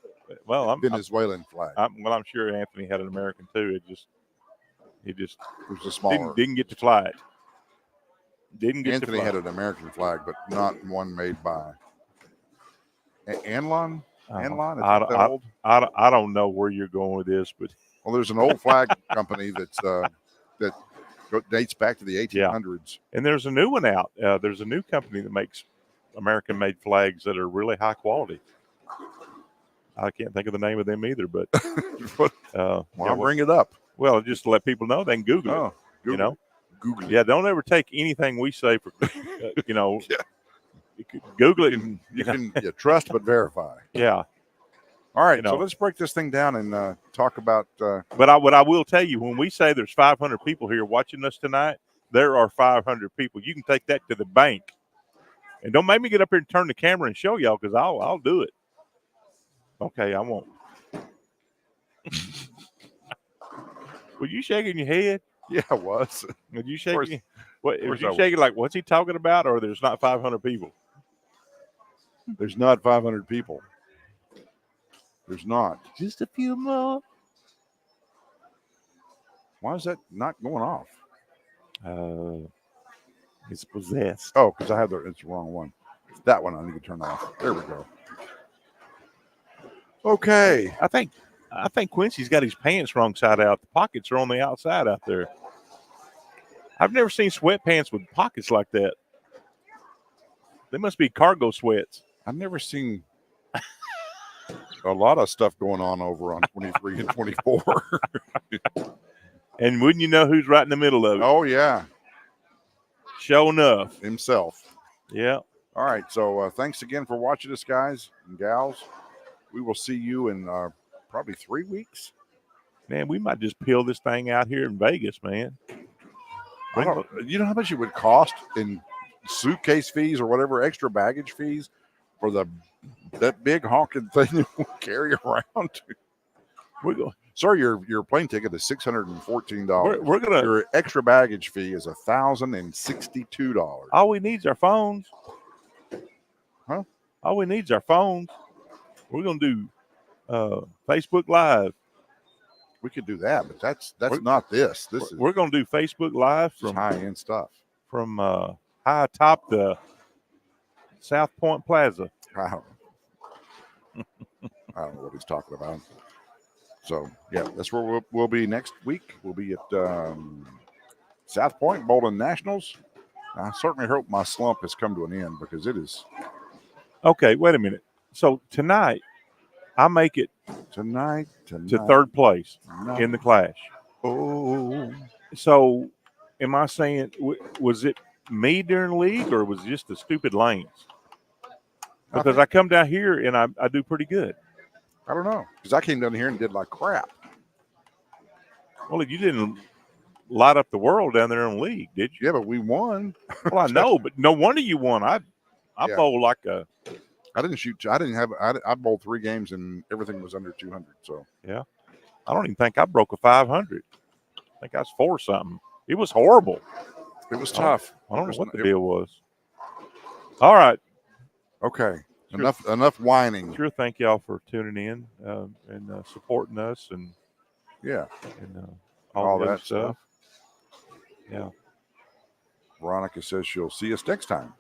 Venezuelan flag. I'm sure Anthony had an American too. It was a smaller. Didn't get to fly it. Anthony had an American flag, but not one made by Anlon. Anlon? Is that old? I don't know where you're going with this, but there's an old flag company that dates back to the 1800s. And there's a new one out. There's a new company that makes American-made flags that are really high quality. I can't think of the name of them either, but I'll bring it up. Well, just to let people know, they can Google it. You know, Google it. Yeah, don't ever take anything we say for you know. You could Google it and you can trust but verify. Yeah. All right, so let's break this thing down and talk about. But what I will tell you, when we say there's 500 people here watching us tonight, there are 500 people. You can take that to the bank, and don't make me get up here and turn the camera and show y'all because I'll do it. Okay, I won't. Were you shaking your head? Yeah, I was. Were you shaking? What? Was you shaking like what's he talking about? Or there's not 500 people? There's not 500 people. There's not. Just a few more. Why is that not going off? It's possessed. Oh, because it's the wrong one. It's that one I need to turn off. There we go. Okay. I think Quincy's got his pants wrong side out. The pockets are on the outside out there. I've never seen sweatpants with pockets like that. They must be cargo sweats. I've never seen a lot of stuff going on over on 23 and 24. And wouldn't you know who's right in the middle of it? Oh, yeah. Sure enough. Himself. Yeah. All right. So thanks again for watching us, guys and gals. We will see you in probably 3 weeks. Man, we might just peel this thing out here in Vegas, man. You know how much it would cost in suitcase fees or whatever extra baggage fees for that big honking thing you carry around? Sir, your plane ticket is $614. We're gonna. Your extra baggage fee is $1,062. All we need is our phones. Huh? All we need is our phones. We're gonna do Facebook Live. We could do that, but that's not this. We're gonna do Facebook Live from high-end stuff from high atop the South Point Plaza. I don't know what he's talking about. So yeah, that's where we'll be next week. We'll be at South Point Bowling Nationals. I certainly hope my slump has come to an end because it is Okay, wait a minute. So tonight, I make it tonight. to third place in the clash. Oh, So, am I saying was it me during the league, or was it just the stupid lanes? Because I come down here and I do pretty good. I don't know because I came down here and did like crap. Well, you didn't light up the world down there in the league, did you? Yeah, but we won. Well, I know, but no wonder you won. I Yeah. bowled like a I didn't shoot. I didn't have. I bowled 3 games and everything was under 200. So I don't even think I broke a 500. I think I was 4 something. It was horrible. it was tough. I don't It was- know what the deal was. All right. Okay, Sure. enough whining. Sure. Thank y'all for tuning in and supporting us and Yeah, all all the other that stuff. Yeah. Veronica says she'll see us next time.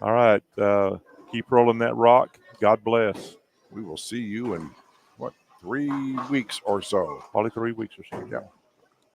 All right. Keep rolling that rock. God bless. We will see you in 3 weeks or so. Probably 3 weeks or so. Yeah.